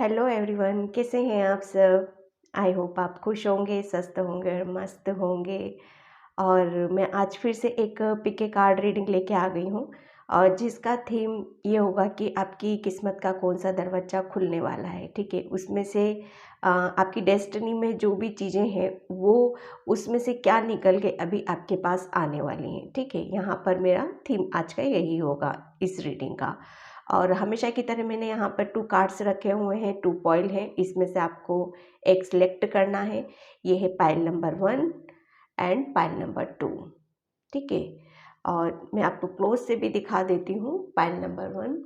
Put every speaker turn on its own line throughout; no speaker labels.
Hello everyone, कैसे हैं आप सब? आई होप आप खुश होंगे, स्वस्थ होंगे और मस्त होंगे। और मैं आज फिर से एक पिक ए कार्ड रीडिंग लेके आ गई हूँ और जिसका थीम ये होगा कि आपकी किस्मत का कौन-सा दरवाज़ा खुलने वाला है, ठीक है? उसमें से आपकी डेस्टिनी में जो भी चीज़ें हैं, वो उसमें से क्या निकल के अभी आपके पास आने वाली हैं, ठीक है? यहाँ पर मेरा थीम आज का यही होगा इस रीडिंग का। और हमेशा की तरह मैंने यहाँ पर 2 कार्ड्स रखे हुए हैं, 2 पॉइल हैं, इसमें से आपको एक सिलेक्ट करना है। ये है pile number 1 and pile number 2, ठीक है? और मैं आपको क्लोज़ से भी दिखा देती हूँ पाइल नंबर 1।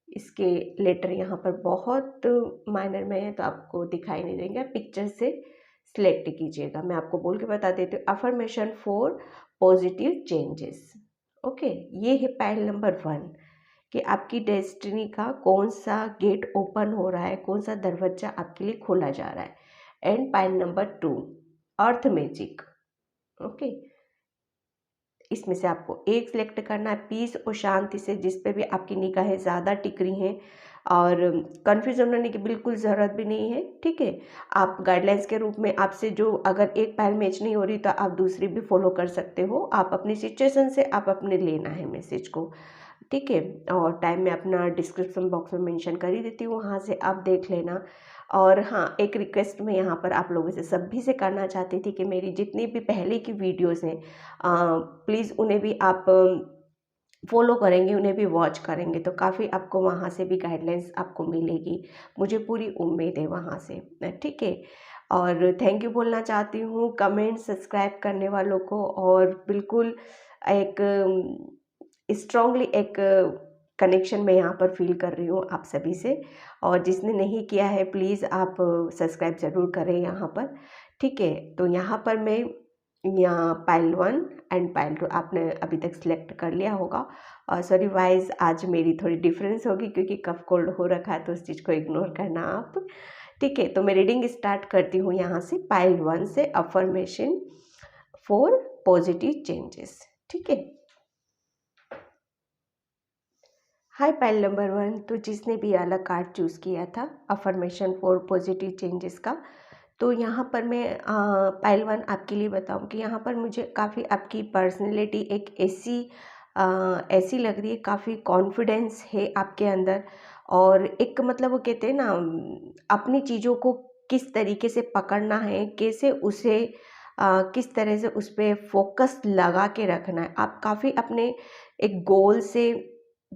इसके लेटर यहाँ पर बहुत माइनर में है तो आपको दिखाई नहीं देंगे, पिक्चर से सिलेक्ट कीजिएगा। मैं आपको बोल के बता देती हूँ, affirmation for positive changes. Okay, ये है पाइल नंबर 1 कि आपकी डेस्टिनी का कौन सा गेट ओपन हो रहा है, कौन सा दरवाजा आपके लिए खोला जा रहा है। And pile number 2, earth magic. Okay, इसमें से आपको एक सिलेक्ट करना है, पीस और शांति से, जिस पे भी आपकी निगाहें ज़्यादा टिक रही हैं। और कन्फ्यूजन होने की बिल्कुल ज़रूरत भी नहीं है, ठीक है? आप गाइडलाइंस के रूप में आपसे जो अगर एक पैर मैच नहीं हो रही तो आप दूसरी भी फॉलो कर सकते हो। आप अपनी सिचुएशन से आप अपने लेना है मैसेज को, ठीक है? और टाइम मैं अपना डिस्क्रिप्शन बॉक्स में मेंशन कर ही देती हूँ, वहाँ से आप देख लेना। और हाँ, एक रिक्वेस्ट मैं यहाँ पर आप लोगों से सभी से करना चाहती थी कि मेरी जितनी भी पहले की वीडियोज़ हैं, प्लीज़ उन्हें भी आप फॉलो करेंगे, उन्हें भी वॉच करेंगे तो काफ़ी आपको वहाँ से भी गाइडलाइंस आपको मिलेगी। मुझे पूरी उम्मीद है वहाँ से, ठीक है? और थैंक यू बोलना चाहती हूँ कमेंट, सब्सक्राइब करने वालों को। और बिल्कुल एक स्ट्रॉन्गली एक कनेक्शन मैं यहाँ पर फ़ील कर रही हूँ आप सभी से। और जिसने नहीं किया है प्लीज़ आप सब्सक्राइब ज़रूर करें यहाँ पर, ठीक है? तो यहाँ पर मैं यहाँ पाइल 1 एंड पाइल 2 आपने अभी तक सिलेक्ट कर लिया होगा। और सॉरी वाइज़ आज मेरी थोड़ी डिफरेंस होगी क्योंकि कफ कोल्ड हो रखा है तो उस चीज़ को इग्नोर करना आप, ठीक है? तो मैं रीडिंग स्टार्ट करती हूँ यहाँ से पाइल 1 से, अफर्मेशन फॉर पॉजिटिव चेंजेस, ठीक है? हाय पाइल नंबर 1, तो जिसने भी वाला कार्ड चूज़ किया था अफर्मेशन फॉर पॉजिटिव चेंजेस का, तो यहाँ पर मैं पाइल 1 आपके लिए बताऊँ कि यहाँ पर मुझे काफ़ी आपकी पर्सनैलिटी एक ऐसी लग रही है, काफ़ी कॉन्फिडेंस है आपके अंदर। और एक मतलब वो कहते हैं ना, अपनी चीज़ों को किस तरीके से पकड़ना है, कैसे उसे किस तरह से उस पे फोकस लगा के रखना है। आप काफ़ी अपने एक गोल से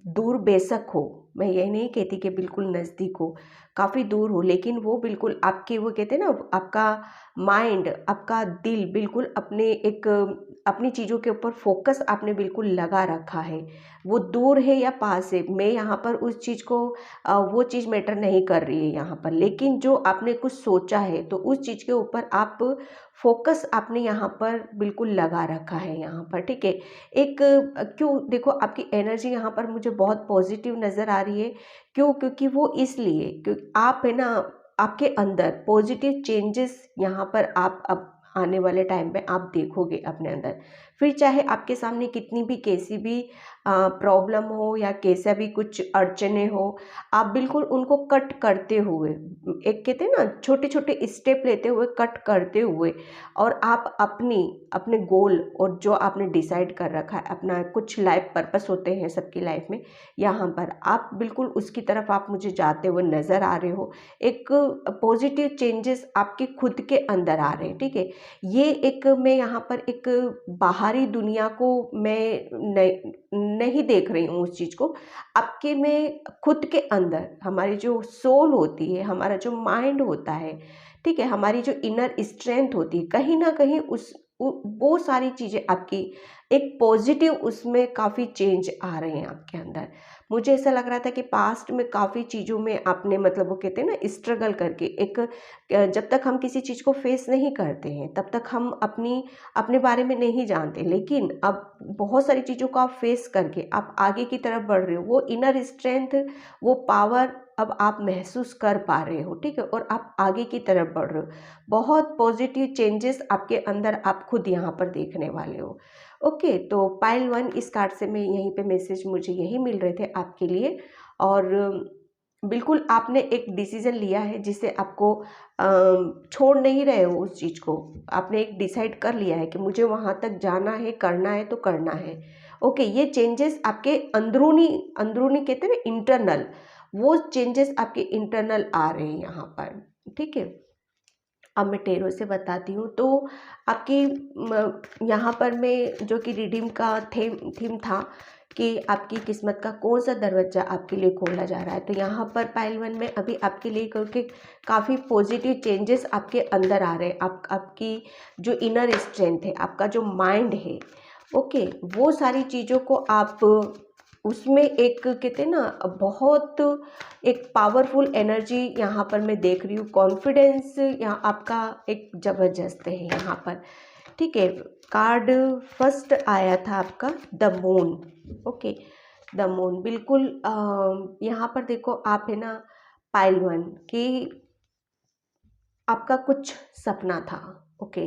दूर बेशक हो, मैं ये नहीं कहती कि बिल्कुल नज़दीक हो, काफ़ी दूर हो, लेकिन वो बिल्कुल आपके वो कहते हैं ना, आपका माइंड, आपका दिल बिल्कुल अपने एक अपनी चीज़ों के ऊपर फोकस आपने बिल्कुल लगा रखा है। वो दूर है या पास है, मैं यहाँ पर उस चीज़ को वो चीज़ मैटर नहीं कर रही है यहाँ पर, लेकिन जो आपने कुछ सोचा है तो उस चीज़ के ऊपर आप फोकस आपने यहाँ पर बिल्कुल लगा रखा है यहाँ पर, ठीक है? एक क्यों देखो आपकी एनर्जी यहाँ पर मुझे बहुत पॉजिटिव नज़र आ रही है। क्यों? क्योंकि वो इसलिए क्योंकि आप है ना, आपके अंदर पॉजिटिव चेंजेस यहाँ पर आप अब आने वाले टाइम पे आप देखोगे अपने अंदर। फिर चाहे आपके सामने कितनी भी कैसी भी प्रॉब्लम हो या कैसा भी कुछ अड़चने हो, आप बिल्कुल उनको कट करते हुए, एक कहते हैं ना छोटे-छोटे स्टेप लेते हुए, कट करते हुए, और आप अपने गोल और जो आपने डिसाइड कर रखा है, अपना कुछ लाइफ पर्पस होते हैं सबकी लाइफ में, यहाँ पर आप बिल्कुल उसकी तरफ आप मुझे जाते हुए नज़र आ रहे हो। एक पॉजिटिव चेंजेस आपके खुद के अंदर आ रहे हैं, ठीक है? ये एक मैं यहाँ पर एक बाहरी दुनिया को मैं नहीं देख रही हूँ उस चीज़ को। आपके में खुद के अंदर हमारी जो सोल होती है, हमारा जो माइंड होता है, ठीक है? हमारी जो इनर स्ट्रेंथ होती है, कहीं न कहीं वो सारी चीज़ें आपकी एक पॉजिटिव उसमें काफ़ी चेंज आ रहे हैं आपके अंदर। मुझे ऐसा लग रहा था कि पास्ट में काफ़ी चीज़ों में आपने मतलब वो कहते हैं ना स्ट्रगल करके एक जब तक हम किसी चीज़ को फेस नहीं करते हैं, तब तक हम अपने बारे में नहीं जानते। लेकिन अब बहुत सारी चीज़ों को आप फेस करके आप आगे की तरफ बढ़ रहे हो। वो इनर स्ट्रेंथ, वो पावर अब आप महसूस कर पा रहे हो, ठीक है? और आप आगे की तरफ बढ़ रहे हो। बहुत पॉजिटिव चेंजेस आपके अंदर आप खुद यहाँ पर देखने वाले हो। ओके, तो पाइल 1 इस कार्ड से मैं यहीं पे मैसेज मुझे यही मिल रहे थे आपके लिए। और बिल्कुल आपने एक डिसीजन लिया है जिससे आपको छोड़ नहीं रहे हो उस चीज़ को। आपने एक डिसाइड कर लिया है कि मुझे वहाँ तक जाना है, करना है तो करना है। ओके, ये चेंजेस आपके अंदरूनी अंदरूनी कहते हैं ना इंटरनल, वो चेंजेस आपके इंटरनल आ रहे हैं यहाँ पर, ठीक है। अब मैं टेरो से बताती हूँ तो आपकी यहाँ पर मैं जो कि रिडीम का थीम था कि आपकी किस्मत का कौन सा दरवाजा आपके लिए खोला जा रहा है। तो यहाँ पर पाइल वन में अभी आपके लिए क्योंकि काफ़ी पॉजिटिव चेंजेस आपके अंदर आ रहे हैं। आपकी जो इनर स्ट्रेंथ है, आपका जो माइंड है, ओके, वो सारी चीज़ों को आप उसमें एक कहते हैं ना बहुत एक पावरफुल एनर्जी यहाँ पर मैं देख रही हूँ। कॉन्फिडेंस यहाँ आपका एक ज़बरदस्त है यहाँ पर, ठीक है। कार्ड फर्स्ट आया था आपका the moon, okay, the moon. बिल्कुल यहाँ पर देखो आप है ना पाइल वन कि आपका कुछ सपना था, ओके,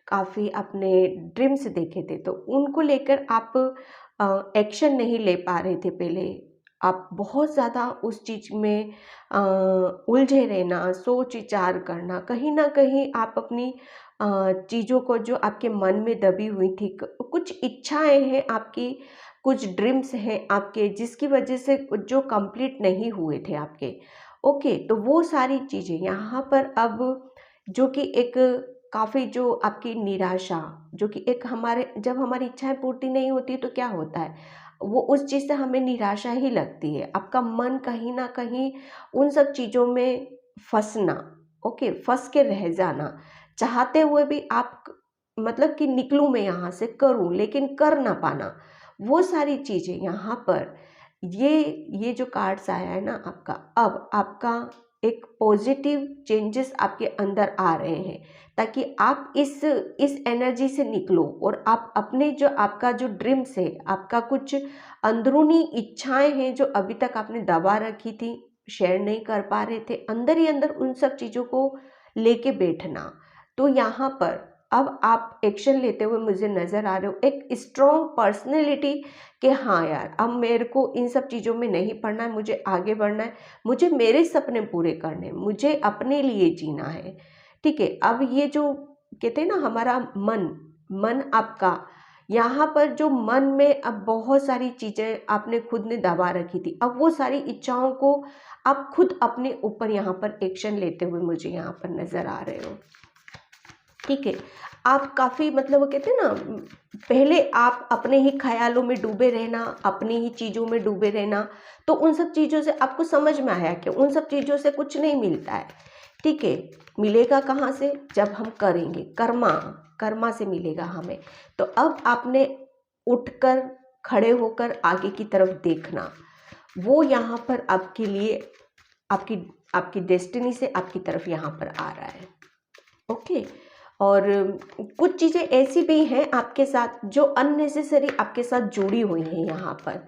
काफ़ी आपने ड्रीम्स देखे थे तो उनको लेकर आप एक्शन नहीं ले पा रहे थे पहले। आप बहुत ज़्यादा उस चीज़ में उलझे रहना, सोच विचार करना, कहीं ना कहीं आप अपनी चीज़ों को जो आपके मन में दबी हुई थी, कुछ इच्छाएं हैं आपकी, कुछ ड्रीम्स हैं आपके जिसकी वजह से जो कंप्लीट नहीं हुए थे आपके, ओके। तो वो सारी चीज़ें यहाँ पर अब जो कि एक काफ़ी जो आपकी निराशा, जो कि एक हमारे जब हमारी इच्छाएं पूर्ति नहीं होती तो क्या होता है, वो उस चीज़ से हमें निराशा ही लगती है। आपका मन कहीं ना कहीं उन सब चीज़ों में फंसना, ओके, फंस के रह जाना, चाहते हुए भी आप मतलब कि निकलूं मैं यहाँ से, करूं लेकिन कर ना पाना, वो सारी चीज़ें यहाँ पर ये जो कार्ड्स आया है ना आपका, अब आपका एक पॉजिटिव चेंजेस आपके अंदर आ रहे हैं ताकि आप इस एनर्जी से निकलो और आप अपने जो आपका जो ड्रीम्स है, आपका कुछ अंदरूनी इच्छाएं हैं जो अभी तक आपने दबा रखी थी, शेयर नहीं कर पा रहे थे, अंदर ही अंदर उन सब चीज़ों को लेके बैठना। तो यहाँ पर अब आप एक्शन लेते हुए मुझे नज़र आ रहे हो, एक स्ट्रॉन्ग पर्सनैलिटी कि हाँ यार अब मेरे को इन सब चीज़ों में नहीं पड़ना है, मुझे आगे बढ़ना है, मुझे मेरे सपने पूरे करने हैं, मुझे अपने लिए जीना है, ठीक है। अब ये जो कहते हैं ना हमारा मन मन आपका यहाँ पर जो मन में अब बहुत सारी चीज़ें आपने खुद ने दबा रखी थी, अब वो सारी इच्छाओं को आप खुद अपने ऊपर यहाँ पर एक्शन लेते हुए मुझे यहाँ पर नज़र आ रहे हो, ठीक है। आप काफ़ी मतलब वो कहते हैं ना पहले आप अपने ही ख्यालों में डूबे रहना, अपनी ही चीज़ों में डूबे रहना, तो उन सब चीज़ों से आपको समझ में आया कि उन सब चीज़ों से कुछ नहीं मिलता है, ठीक है। मिलेगा कहाँ से, जब हम करेंगे, कर्मा कर्मा से मिलेगा हमें। तो अब आपने उठकर खड़े होकर आगे की तरफ देखना, वो यहाँ पर आपके लिए आपकी आपकी डेस्टिनी से आपकी तरफ यहाँ पर आ रहा है, ओके। और कुछ चीज़ें ऐसी भी हैं आपके साथ जो अननेसेसरी आपके साथ जुड़ी हुई हैं यहाँ पर,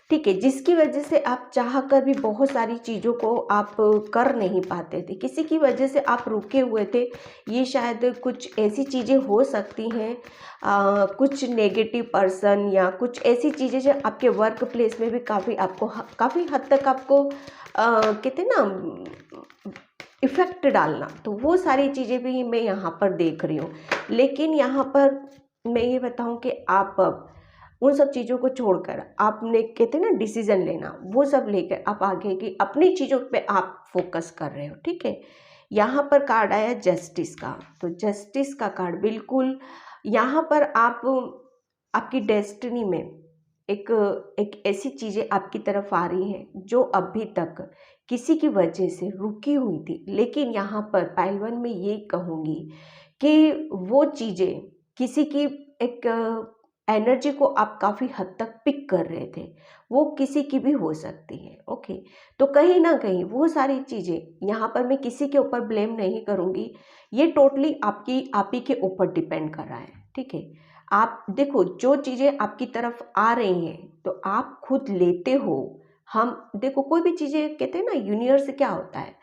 ठीक है, जिसकी वजह से आप चाह कर भी बहुत सारी चीज़ों को आप कर नहीं पाते थे, किसी की वजह से आप रुके हुए थे। ये शायद कुछ ऐसी चीज़ें हो सकती हैं, कुछ नेगेटिव पर्सन या कुछ ऐसी चीज़ें जो आपके वर्क प्लेस में भी काफ़ी हद तक आपको कहते हैं ना इफ़ेक्ट डालना, तो वो सारी चीज़ें भी मैं यहाँ पर देख रही हूँ। लेकिन यहाँ पर मैं ये बताऊँ कि आप अब उन सब चीज़ों को छोड़कर आपने कहते हैं ना डिसीज़न लेना, वो सब लेकर आप आगे की अपनी चीज़ों पे आप फोकस कर रहे हो, ठीक है। यहाँ पर कार्ड आया जस्टिस का, तो जस्टिस का कार्ड बिल्कुल यहाँ पर आप आपकी डेस्टिनी में एक एक ऐसी चीज़ें आपकी तरफ आ रही हैं जो अभी तक किसी की वजह से रुकी हुई थी, लेकिन यहाँ पर पाइल वन में ये कहूँगी कि वो चीज़ें किसी की एक एनर्जी को आप काफ़ी हद तक पिक कर रहे थे, वो किसी की भी हो सकती है, ओके। तो कहीं ना कहीं वो सारी चीज़ें यहाँ पर मैं किसी के ऊपर ब्लेम नहीं करूँगी, ये टोटली आप ही के ऊपर डिपेंड कर रहा है, ठीक है। आप देखो जो चीज़ें आपकी तरफ आ रही हैं तो आप खुद लेते हो। हम देखो कोई भी चीज़ें कहते हैं ना यूनिवर्स से क्या होता है,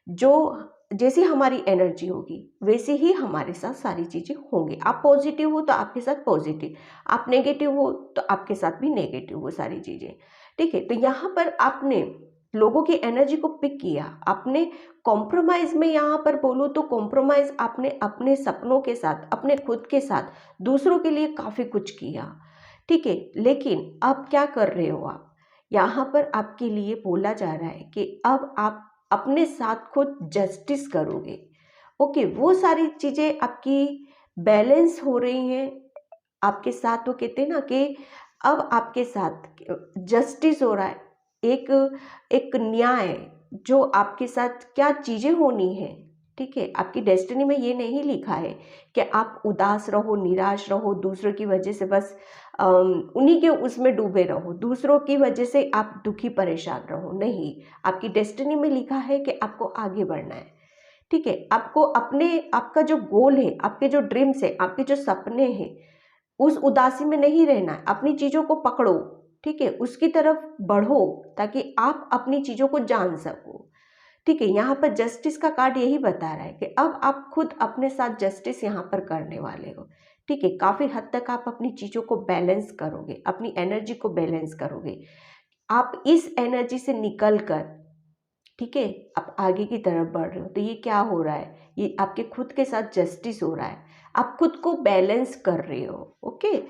जो जैसी हमारी एनर्जी होगी वैसे ही हमारे साथ सारी चीज़ें होंगी। आप पॉजिटिव हो तो आपके साथ पॉजिटिव, आप नेगेटिव हो तो आपके साथ भी नेगेटिव, वो सारी चीज़ें, ठीक है। तो यहाँ पर आपने लोगों की एनर्जी को पिक किया आपने। कॉम्प्रोमाइज़ में यहाँ पर बोलूँ तो कॉम्प्रोमाइज़ आपने अपने सपनों के साथ, अपने खुद के साथ, दूसरों के लिए काफ़ी कुछ किया, ठीक है। लेकिन अब क्या कर रहे हो आप, यहाँ पर आपके लिए बोला जा रहा है कि अब आप अपने साथ खुद जस्टिस करोगे। ओके, वो सारी चीज़ें आपकी बैलेंस हो रही हैं आपके साथ। वो कहते हैं ना कि अब आपके साथ जस्टिस हो रहा है, एक एक न्याय, जो आपके साथ क्या चीज़ें होनी है, ठीक है। आपकी डेस्टिनी में ये नहीं लिखा है कि आप उदास रहो, निराश रहो, दूसरों की वजह से बस उन्हीं के उसमें डूबे रहो, दूसरों की वजह से आप दुखी परेशान रहो, नहीं। आपकी डेस्टिनी में लिखा है कि आपको आगे बढ़ना है, ठीक है। आपको अपने, आपका जो गोल है, आपके जो ड्रीम्स है, आपके जो सपने हैं, उस उदासी में नहीं रहना है। अपनी चीज़ों को पकड़ो, ठीक है, उसकी तरफ बढ़ो, ताकि आप अपनी चीज़ों को जान सको, ठीक है। यहाँ पर जस्टिस का कार्ड यही बता रहा है कि अब आप खुद अपने साथ जस्टिस यहाँ पर करने वाले हो, ठीक है। काफ़ी हद तक आप अपनी चीज़ों को बैलेंस करोगे, अपनी एनर्जी को बैलेंस करोगे। आप इस एनर्जी से निकल कर, ठीक है, आप आगे की तरफ बढ़ रहे हो। तो ये क्या हो रहा है, ये आपके खुद के साथ जस्टिस हो रहा है, आप खुद को बैलेंस कर रहे हो। ओके,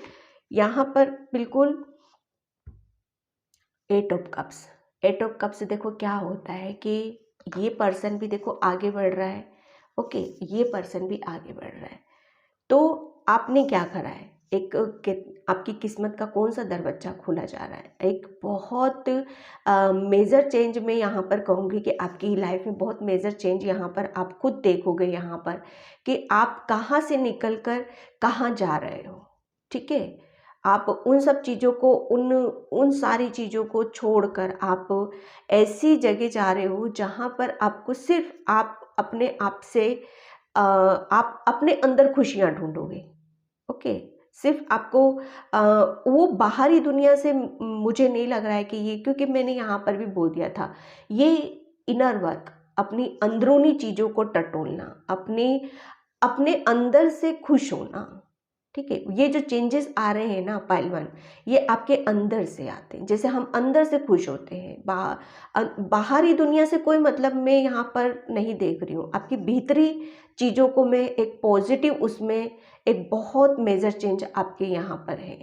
यहाँ पर बिल्कुल 8 ऑफ कप्स, 8 ऑफ कप्स से देखो क्या होता है कि ये पर्सन भी देखो आगे बढ़ रहा है, ओके, ये पर्सन भी आगे बढ़ रहा है। तो आपने क्या करा है, आपकी किस्मत का कौन सा दरवाजा खोला जा रहा है, एक बहुत मेजर चेंज मैं यहाँ पर कहूँगी कि आपकी लाइफ में बहुत मेजर चेंज यहाँ पर आप खुद देखोगे, यहाँ पर कि आप कहाँ से निकल कर कहाँ जा रहे हो, ठीक है। आप उन सब चीज़ों को, उन उन सारी चीज़ों को छोड़कर आप ऐसी जगह जा रहे हो जहाँ पर आपको सिर्फ आप अपने आप से आप अपने अंदर खुशियाँ ढूंढोगे, ओके। सिर्फ आपको वो बाहरी दुनिया से मुझे नहीं लग रहा है कि ये, क्योंकि मैंने यहाँ पर भी बोल दिया था, ये इनर वर्क, अपनी अंदरूनी चीज़ों को टटोलना, अपने अपने अंदर से खुश होना, ठीक है। ये जो चेंजेस आ रहे हैं ना पाइल वन, ये आपके अंदर से आते हैं। जैसे हम अंदर से खुश होते हैं, बाहरी दुनिया से कोई मतलब मैं यहाँ पर नहीं देख रही हूँ, आपकी भीतरी चीज़ों को मैं एक पॉजिटिव, उसमें एक बहुत मेजर चेंज आपके यहाँ पर है,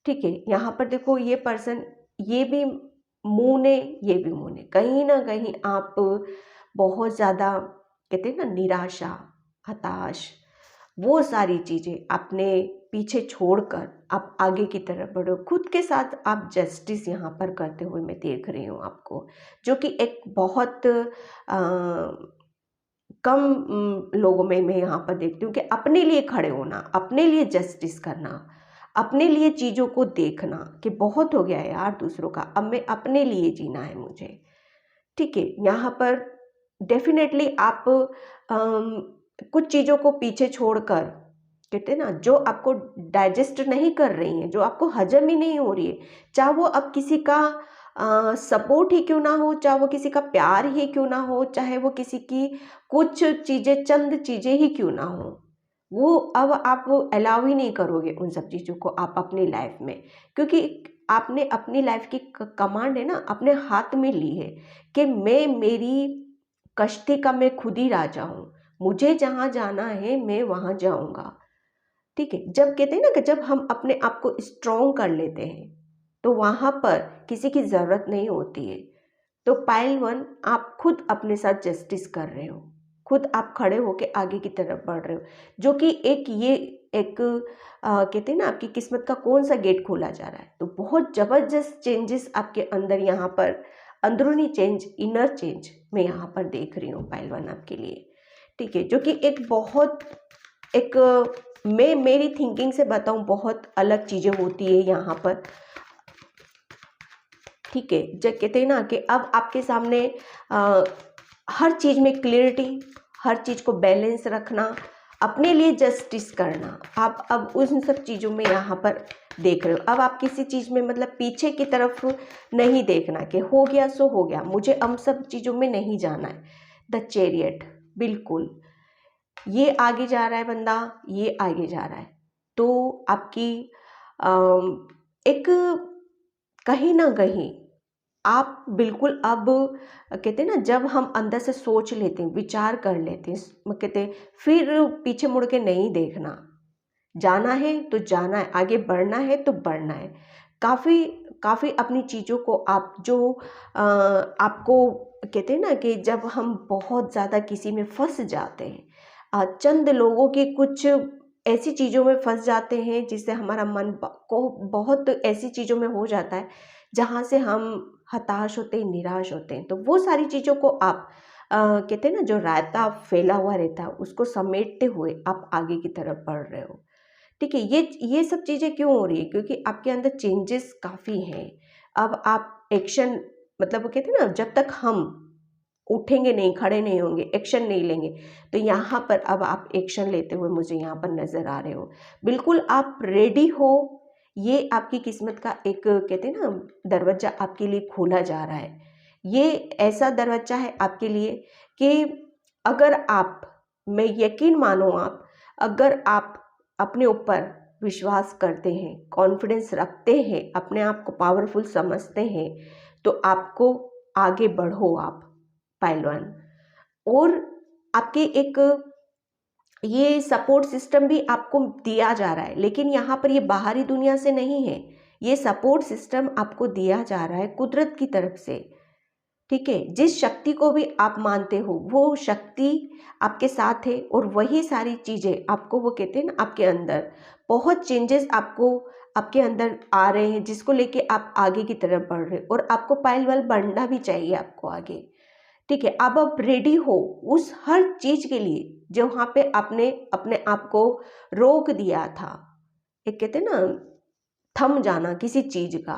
ठीक है। यहाँ पर देखो ये पर्सन, ये भी मुँह ने, ये भी मुँह ने, कहीं ना कहीं आप बहुत ज़्यादा, कहते हैं ना, निराशा, हताश, वो सारी चीज़ें आपने पीछे छोड़कर आप आगे की तरफ बढ़ो। खुद के साथ आप जस्टिस यहाँ पर करते हुए मैं देख रही हूँ आपको, जो कि एक बहुत कम लोगों में मैं यहाँ पर देखती हूँ कि अपने लिए खड़े होना, अपने लिए जस्टिस करना, अपने लिए चीज़ों को देखना कि बहुत हो गया है यार दूसरों का, अब मैं अपने लिए जीना है मुझे, ठीक है। यहाँ पर डेफिनेटली आप कुछ चीज़ों को पीछे छोड़कर, कहते हैं ना, जो आपको डाइजेस्ट नहीं कर रही हैं, जो आपको हजम ही नहीं हो रही है, चाहे वो अब किसी का सपोर्ट ही क्यों ना हो, चाहे वो किसी का प्यार ही क्यों ना हो, चाहे वो किसी की कुछ चीज़ें, चंद चीज़ें ही क्यों ना हो, वो अब आप अलाउ ही नहीं करोगे उन सब चीज़ों को आप अपनी लाइफ में, क्योंकि आपने अपनी लाइफ की कमांड है ना अपने हाथ में ली है कि मैं, मेरी कश्ती का मैं खुद ही राजा हूँ, मुझे जहाँ जाना है मैं वहाँ जाऊँगा, ठीक है। जब कहते हैं ना कि जब हम अपने आप को स्ट्रॉन्ग कर लेते हैं तो वहाँ पर किसी की ज़रूरत नहीं होती है। तो पाइल वन, आप खुद अपने साथ जस्टिस कर रहे हो, खुद आप खड़े होके आगे की तरफ बढ़ रहे हो, जो कि एक ये एक कहते हैं ना, आपकी किस्मत का कौन सा गेट खोला जा रहा है। तो बहुत ज़बरदस्त चेंजेस आपके अंदर यहाँ पर, अंदरूनी चेंज, इनर चेंज मैं यहाँ पर देख रही हूँ पाइल वन आपके लिए, ठीक है। जो कि एक बहुत, एक मैं मेरी थिंकिंग से बताऊँ, बहुत अलग चीज़ें होती है यहाँ पर, ठीक है। जब कहते हैं ना कि अब आपके सामने हर चीज़ में क्लियरिटी, हर चीज़ को बैलेंस रखना, अपने लिए जस्टिस करना, आप अब उन सब चीज़ों में यहाँ पर देख रहे हो। अब आप किसी चीज़ में मतलब पीछे की तरफ नहीं देखना कि हो गया सो हो गया, मुझे अब सब चीज़ों में नहीं जाना है। द चैरियट, बिल्कुल, ये आगे जा रहा है बंदा, ये आगे जा रहा है। तो आपकी एक, कहीं ना कहीं आप बिल्कुल अब कहते हैं ना, जब हम अंदर से सोच लेते हैं, विचार कर लेते हैं, कहते हैं फिर पीछे मुड़ के नहीं देखना। जाना है तो जाना है, आगे बढ़ना है तो बढ़ना है। काफ़ी काफ़ी अपनी चीज़ों को आप जो आपको कहते हैं ना कि जब हम बहुत ज़्यादा किसी में फंस जाते हैं, चंद लोगों की कुछ ऐसी चीज़ों में फंस जाते हैं जिससे हमारा मन को बहुत ऐसी चीज़ों में हो जाता है जहाँ से हम हताश होते हैं, निराश होते हैं। तो वो सारी चीज़ों को आप कहते हैं ना, जो रायता फैला हुआ रहता है उसको समेटते हुए आप आगे की तरफ बढ़ रहे हो। ठीक है, ये सब चीज़ें क्यों हो रही है? क्योंकि आपके अंदर चेंजेस काफ़ी हैं। अब आप एक्शन, मतलब वो कहते हैं ना, जब तक हम उठेंगे नहीं, खड़े नहीं होंगे, एक्शन नहीं लेंगे, तो यहाँ पर अब आप एक्शन लेते हुए मुझे यहाँ पर नज़र आ रहे हो। बिल्कुल आप रेडी हो, ये आपकी किस्मत का एक कहते हैं ना दरवाज़ा आपके लिए खोला जा रहा है। ये ऐसा दरवाज़ा है आपके लिए कि अगर आप, मैं यकीन मानो आप, अगर आप अपने ऊपर विश्वास करते हैं, कॉन्फिडेंस रखते हैं, अपने आप को पावरफुल समझते हैं, तो आपको आगे बढ़ो आप पहलवान। और आपके एक ये सपोर्ट सिस्टम भी आपको दिया जा रहा है, लेकिन यहाँ पर ये बाहरी दुनिया से नहीं है, ये सपोर्ट सिस्टम आपको दिया जा रहा है कुदरत की तरफ से। ठीक है, जिस शक्ति को भी आप मानते हो वो शक्ति आपके साथ है, और वही सारी चीज़ें आपको, वो कहते हैं ना, आपके अंदर बहुत चेंजेस आपको आपके अंदर आ रहे हैं जिसको लेके आप आगे की तरफ बढ़ रहे हो, और आपको पायल बढ़ना भी चाहिए आपको आगे। ठीक है, अब आप रेडी हो उस हर चीज के लिए जो वहाँ पे आपने अपने आप को रोक दिया था। एक कहते हैं ना, थम जाना किसी चीज का,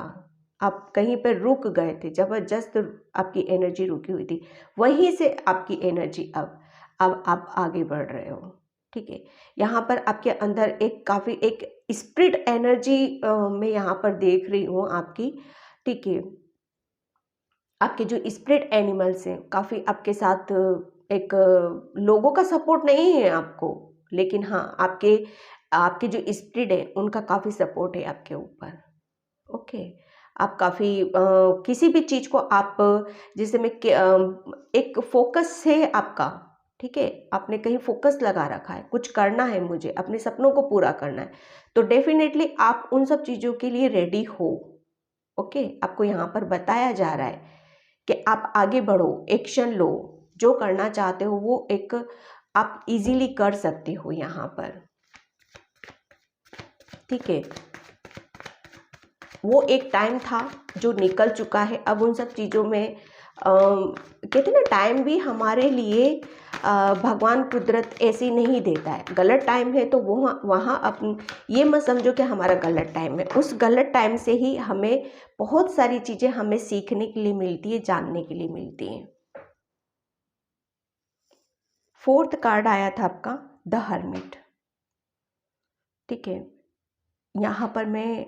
आप कहीं पर रुक गए थे, जबरदस्त आपकी एनर्जी रुकी हुई थी, वहीं से आपकी एनर्जी अब आप आगे बढ़ रहे हो। ठीक है, यहाँ पर आपके अंदर एक काफ़ी एक स्पिरिट एनर्जी मैं यहाँ पर देख रही हूँ आपकी। ठीक है, आपके जो स्पिरिट एनिमल्स हैं काफ़ी आपके साथ एक लोगों का सपोर्ट नहीं है आपको, लेकिन हाँ आपके आपके जो स्पिरिट है उनका काफ़ी सपोर्ट है आपके ऊपर। ओके, आप काफ़ी किसी भी चीज़ को आप जैसे एक फोकस है आपका। ठीक है, आपने कहीं फोकस लगा रखा है, कुछ करना है, मुझे अपने सपनों को पूरा करना है, तो डेफिनेटली आप उन सब चीज़ों के लिए रेडी हो। ओके, आपको यहाँ पर बताया जा रहा है कि आप आगे बढ़ो, एक्शन लो, जो करना चाहते हो वो एक आप इजीली कर सकते हो यहाँ पर। ठीक है, वो एक टाइम था जो निकल चुका है, अब उन सब चीज़ों में कहते हैं ना, टाइम भी हमारे लिए भगवान कुदरत ऐसी नहीं देता है। गलत टाइम है तो वो वहाँ अपन ये मत समझो कि हमारा गलत टाइम है, उस गलत टाइम से ही हमें बहुत सारी चीज़ें हमें सीखने के लिए मिलती है, जानने के लिए मिलती हैं। फोर्थ कार्ड आया था आपका द हर्मिट। ठीक है, यहाँ पर मैं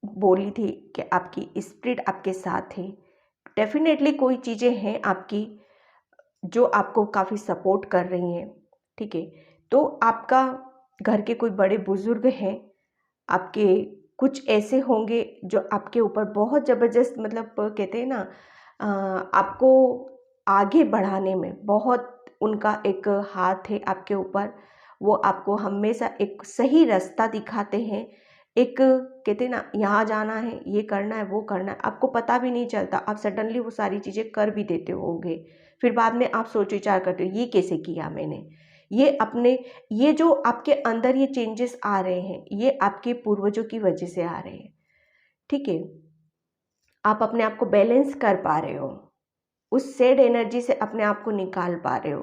बोली थी कि आपकी स्पिरिट आपके साथ है, डेफिनेटली कोई चीज़ें हैं आपकी जो आपको काफ़ी सपोर्ट कर रही हैं। ठीक है, तो आपका घर के कोई बड़े बुजुर्ग हैं, आपके कुछ ऐसे होंगे जो आपके ऊपर बहुत ज़बरदस्त, मतलब कहते हैं ना, आपको आगे बढ़ाने में बहुत उनका एक हाथ है आपके ऊपर। वो आपको हमेशा एक सही रास्ता दिखाते हैं, एक कहते हैं ना, यहाँ जाना है, ये करना है, वो करना है, आपको पता भी नहीं चलता, आप सडनली वो सारी चीज़ें कर भी देते होगे, फिर बाद में आप सोच विचार करते हो ये कैसे किया मैंने। ये अपने, ये जो आपके अंदर ये चेंजेस आ रहे हैं, ये आपके पूर्वजों की वजह से आ रहे हैं। ठीक है, आप अपने आप को बैलेंस कर पा रहे हो, उस सैड एनर्जी से अपने आप को निकाल पा रहे हो।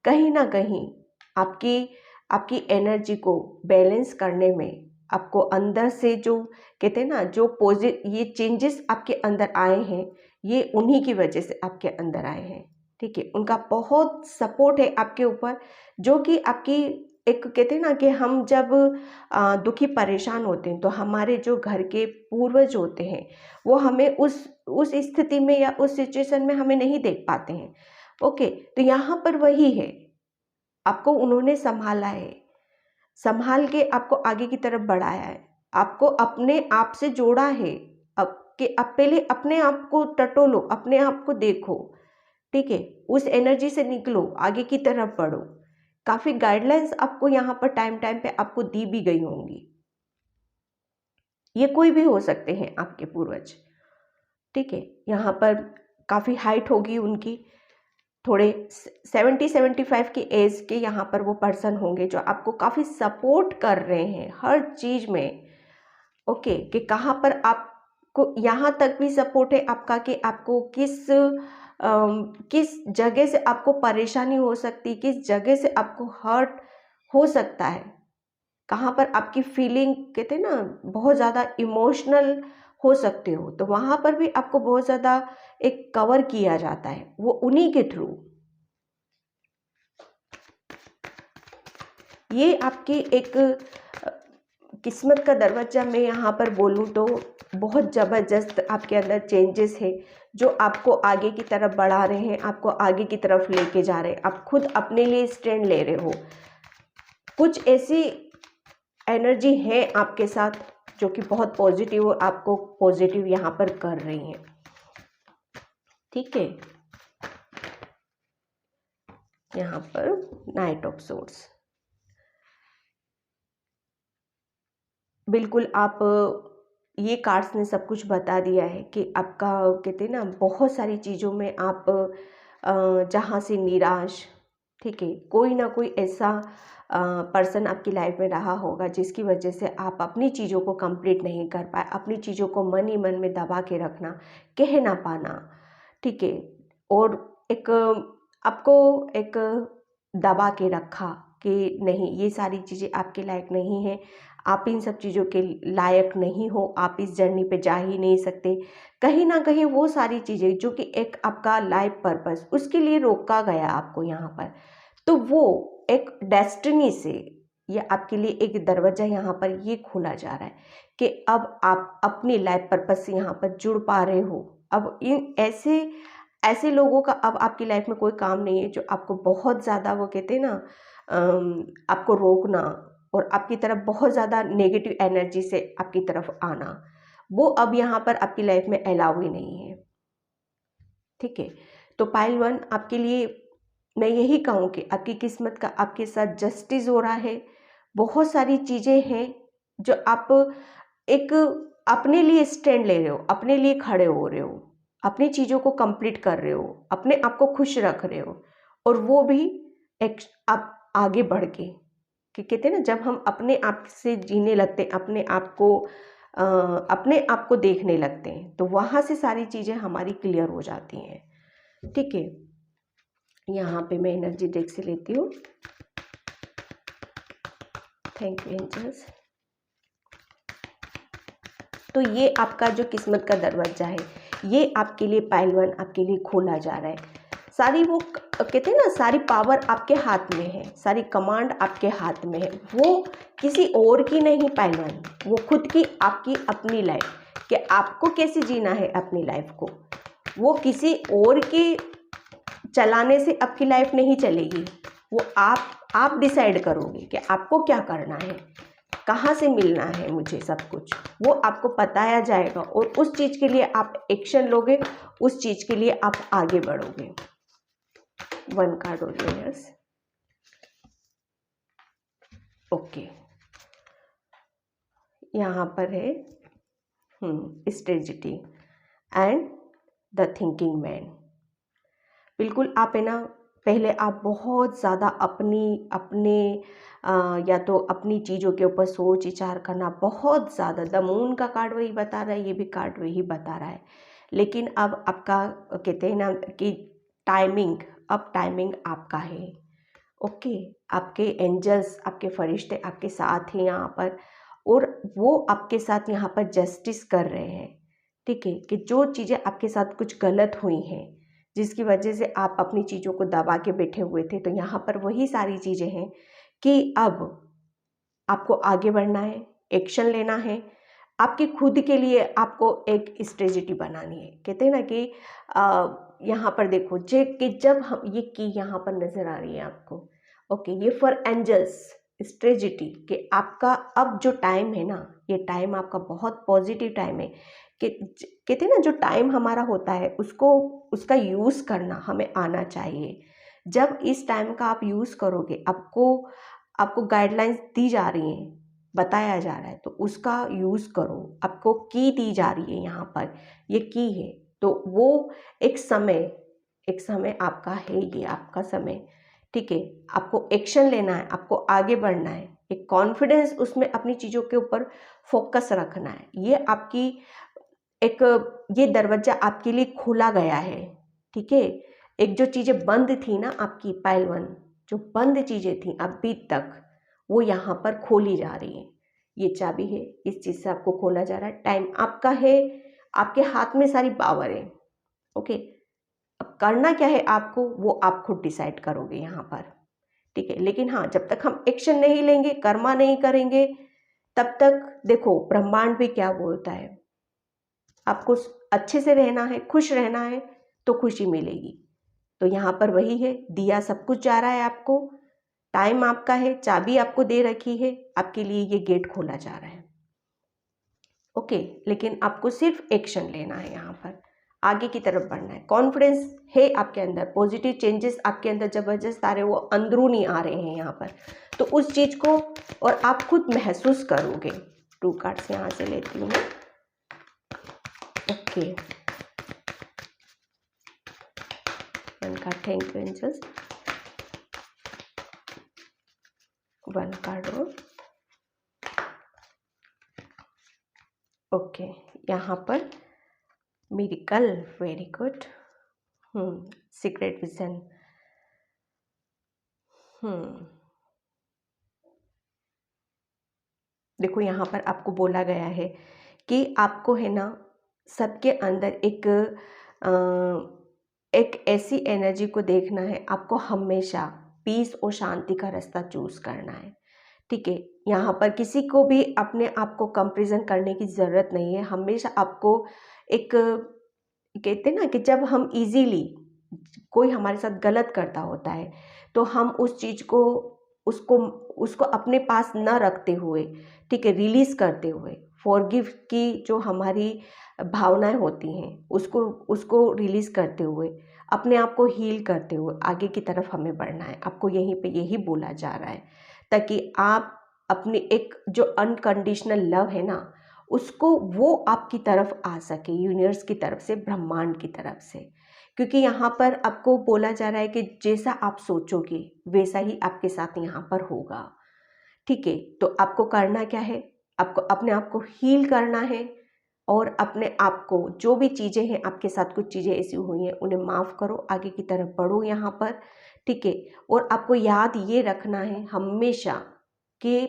कहीं ना कहीं आपकी आपकी एनर्जी को बैलेंस करने में आपको अंदर से जो कहते हैं ना, जो ये चेंजेस आपके अंदर आए हैं, ये उन्हीं की वजह से आपके अंदर आए हैं। ठीक है, उनका बहुत सपोर्ट है आपके ऊपर, जो कि आपकी एक कहते हैं ना कि हम जब दुखी परेशान होते हैं तो हमारे जो घर के पूर्वज होते हैं वो हमें उस स्थिति में या उस सिचुएशन में हमें नहीं देख पाते हैं। ओके, तो यहाँ पर वही है, आपको उन्होंने संभाला है, संभाल के आपको आगे की तरफ बढ़ाया है, आपको अपने आप से जोड़ा है। अब कि आप पहले अपने आप को टटोलो, अपने आप को देखो, ठीक है, उस एनर्जी से निकलो, आगे की तरफ बढ़ो। काफ़ी गाइडलाइंस आपको यहाँ पर टाइम टाइम पे आपको दी भी गई होंगी। ये कोई भी हो सकते हैं आपके पूर्वज, ठीक है। यहाँ पर काफ़ी हाइट होगी उनकी, थोड़े 70-75 की एज के यहाँ पर वो पर्सन होंगे जो आपको काफ़ी सपोर्ट कर रहे हैं हर चीज़ में, ओके। कि कहाँ पर आपको यहाँ तक भी सपोर्ट है आपका कि आपको किस जगह से आपको परेशानी हो सकती, किस जगह से आपको हर्ट हो सकता है, कहाँ पर आपकी फीलिंग कहते हैं ना बहुत ज़्यादा इमोशनल हो सकते हो, तो वहाँ पर भी आपको बहुत ज़्यादा एक कवर किया जाता है, वो उन्हीं के थ्रू। ये आपकी एक किस्मत का दरवाज़ा मैं यहाँ पर बोलूँ तो बहुत ज़बरदस्त आपके अंदर चेंजेस है जो आपको आगे की तरफ बढ़ा रहे हैं, आपको आगे की तरफ लेके जा रहे हैं। आप खुद अपने लिए स्टैंड ले रहे हो। कुछ ऐसी एनर्जी है आपके साथ जो कि बहुत पॉजिटिव, आपको पॉजिटिव यहाँ पर कर रही हैं, ठीक है। यहाँ पर नाइट ऑफ सोर्ड्स, बिल्कुल आप ये कार्ड्स ने सब कुछ बता दिया है कि आपका कहते हैं ना बहुत सारी चीज़ों में आप जहाँ से निराश, ठीक है, कोई ना कोई ऐसा पर्सन आपकी लाइफ में रहा होगा जिसकी वजह से आप अपनी चीज़ों को कंप्लीट नहीं कर पाए, अपनी चीज़ों को मन ही मन में दबा के रखना, कह ना पाना, ठीक है, और एक आपको एक दबा के रखा कि नहीं ये सारी चीज़ें आपके लायक नहीं है, आप इन सब चीज़ों के लायक नहीं हो, आप इस जर्नी पे जा ही नहीं सकते। कहीं ना कहीं वो सारी चीज़ें जो कि एक आपका लाइफ पर्पस उसके लिए रोका गया आपको यहाँ पर, तो वो एक डेस्टिनी से ये आपके लिए एक दरवाज़ा यहाँ पर ये खोला जा रहा है कि अब आप अपनी लाइफ पर्पस से यहाँ पर जुड़ पा रहे हो। अब इन ऐसे ऐसे लोगों का अब आपकी लाइफ में कोई काम नहीं है जो आपको बहुत ज़्यादा वो कहते हैं ना आपको रोकना और आपकी तरफ बहुत ज़्यादा नेगेटिव एनर्जी से आपकी तरफ आना, वो अब यहाँ पर आपकी लाइफ में अलाउ ही नहीं है, ठीक है। तो पाइल 1 आपके लिए मैं यही कहूँ कि आपकी किस्मत का आपके साथ जस्टिस हो रहा है। बहुत सारी चीज़ें हैं जो आप एक अपने लिए स्टैंड ले रहे हो, अपने लिए खड़े हो रहे हो, अपनी चीज़ों को कंप्लीट कर रहे हो, अपने आप को खुश रख रहे हो, और वो भी एक आप आगे बढ़ के, कि कहते हैं ना जब हम अपने आप से जीने लगते हैं, अपने आप को देखने लगते हैं, तो वहाँ से सारी चीज़ें हमारी क्लियर हो जाती हैं, ठीक है। यहाँ पे मैं एनर्जी डेक से लेती हूँ। Thank you angels. तो ये आपका जो किस्मत का दरवाजा है ये आपके लिए पाइल 1 आपके लिए खोला जा रहा है। सारी वो कहते हैं ना सारी पावर आपके हाथ में है, सारी कमांड आपके हाथ में है, वो किसी और की नहीं पाइल 1, वो खुद की आपकी अपनी लाइफ कि आपको कैसे जीना है अपनी लाइफ को, वो किसी और की चलाने से आपकी लाइफ नहीं चलेगी, वो आप डिसाइड करोगे कि आपको क्या करना है, कहाँ से मिलना है मुझे सब कुछ, वो आपको बताया जाएगा और उस चीज़ के लिए आप एक्शन लोगे, उस चीज़ के लिए आप आगे बढ़ोगे। 1 कार्ड और लेयर्स, ओके। यहाँ पर है strategy and the thinking man. बिल्कुल आप है ना पहले आप बहुत ज़्यादा अपने या तो अपनी चीज़ों के ऊपर सोच विचार करना बहुत ज़्यादा, द मून का कार्ड वही बता रहा है, ये भी कार्ड वही बता रहा है, लेकिन अब आपका कहते हैं ना कि टाइमिंग आपका है, ओके। आपके एंजल्स, आपके फरिश्ते आपके साथ हैं यहाँ पर, और वो आपके साथ यहाँ पर जस्टिस कर रहे हैं, ठीक है, कि जो चीज़ें आपके साथ कुछ गलत हुई हैं जिसकी वजह से आप अपनी चीज़ों को दबा के बैठे हुए थे, तो यहाँ पर वही सारी चीज़ें हैं कि अब आपको आगे बढ़ना है, एक्शन लेना है, आपकी खुद के लिए आपको एक स्ट्रेटजी बनानी है। कहते हैं ना कि यहाँ पर देखो कि जब हम ये की यहाँ पर नज़र आ रही है आपको, ओके, ये फॉर एंजल्स स्ट्रेटजी कि आपका अब जो टाइम है ना, ये टाइम आपका बहुत पॉजिटिव टाइम है कि कहते हैं ना, जो टाइम हमारा होता है उसको उसका यूज़ करना हमें आना चाहिए। जब इस टाइम का आप यूज़ करोगे, आपको आपको गाइडलाइंस दी जा रही हैं, बताया जा रहा है, तो उसका यूज़ करो। आपको की दी जा रही है, यहाँ पर ये की है, तो वो एक समय आपका है, ये आपका समय, ठीक है। आपको एक्शन लेना है, आपको आगे बढ़ना है, एक कॉन्फिडेंस उसमें अपनी चीज़ों के ऊपर फोकस रखना है। ये आपकी एक ये दरवाजा आपके लिए खोला गया है, ठीक है। एक जो चीज़ें बंद थी ना आपकी पाइल 1, जो बंद चीज़ें थी अभी तक, वो यहाँ पर खोली जा रही हैं। ये चाबी है, इस चीज़ से आपको खोला जा रहा है। टाइम आपका है, आपके हाथ में सारी पावर है, ओके। अब करना क्या है आपको, वो आप खुद डिसाइड करोगे यहाँ पर, ठीक है। लेकिन हाँ, जब तक हम एक्शन नहीं लेंगे, कर्मा नहीं करेंगे, तब तक देखो ब्रह्मांड भी क्या बोलता है, आपको अच्छे से रहना है, खुश रहना है, तो खुशी मिलेगी। तो यहाँ पर वही है, दिया सब कुछ जा रहा है आपको, टाइम आपका है, चाबी आपको दे रखी है, आपके लिए ये गेट खोला जा रहा है, ओके। लेकिन आपको सिर्फ एक्शन लेना है, यहाँ पर आगे की तरफ बढ़ना है। कॉन्फिडेंस है आपके अंदर, पॉजिटिव चेंजेस आपके अंदर जबरदस्त आ रहे हैं, वो अंदरूनी आ रहे हैं यहाँ पर, तो उस चीज़ को और आप खुद महसूस करोगे। 2 कार्ड्स यहाँ से लेती हूँ मैं, okay. 1 card, thank you angels. 1 card और, ओके। यहाँ पर miracle, very good. Secret vision, देखो यहाँ पर आपको बोला गया है कि आपको है ना, सबके अंदर एक ऐसी एनर्जी को देखना है, आपको हमेशा पीस और शांति का रास्ता चूज करना है, ठीक है। यहाँ पर किसी को भी अपने आप को कंपैरिजन करने की ज़रूरत नहीं है। हमेशा आपको एक, कहते हैं ना कि जब हम इजीली कोई हमारे साथ गलत करता होता है, तो हम उस चीज़ को उसको उसको अपने पास न रखते हुए, ठीक है, रिलीज़ करते हुए, फॉरगिव की जो हमारी भावनाएं होती हैं, उसको उसको रिलीज़ करते हुए, अपने आप को हील करते हुए आगे की तरफ हमें बढ़ना है। आपको यहीं पे यही बोला जा रहा है, ताकि आप अपनी एक जो अनकंडीशनल लव है ना, उसको वो आपकी तरफ आ सके, यूनिवर्स की तरफ से, ब्रह्मांड की तरफ से। क्योंकि यहाँ पर आपको बोला जा रहा है कि जैसा आप सोचोगे वैसा ही आपके साथ यहाँ पर होगा, ठीक है। तो आपको करना क्या है, आपको अपने आप को हील करना है, और अपने आप को, जो भी चीज़ें हैं आपके साथ, कुछ चीज़ें ऐसी हुई हैं, उन्हें माफ़ करो, आगे की तरफ बढ़ो यहाँ पर, ठीक है। और आपको याद ये रखना है हमेशा कि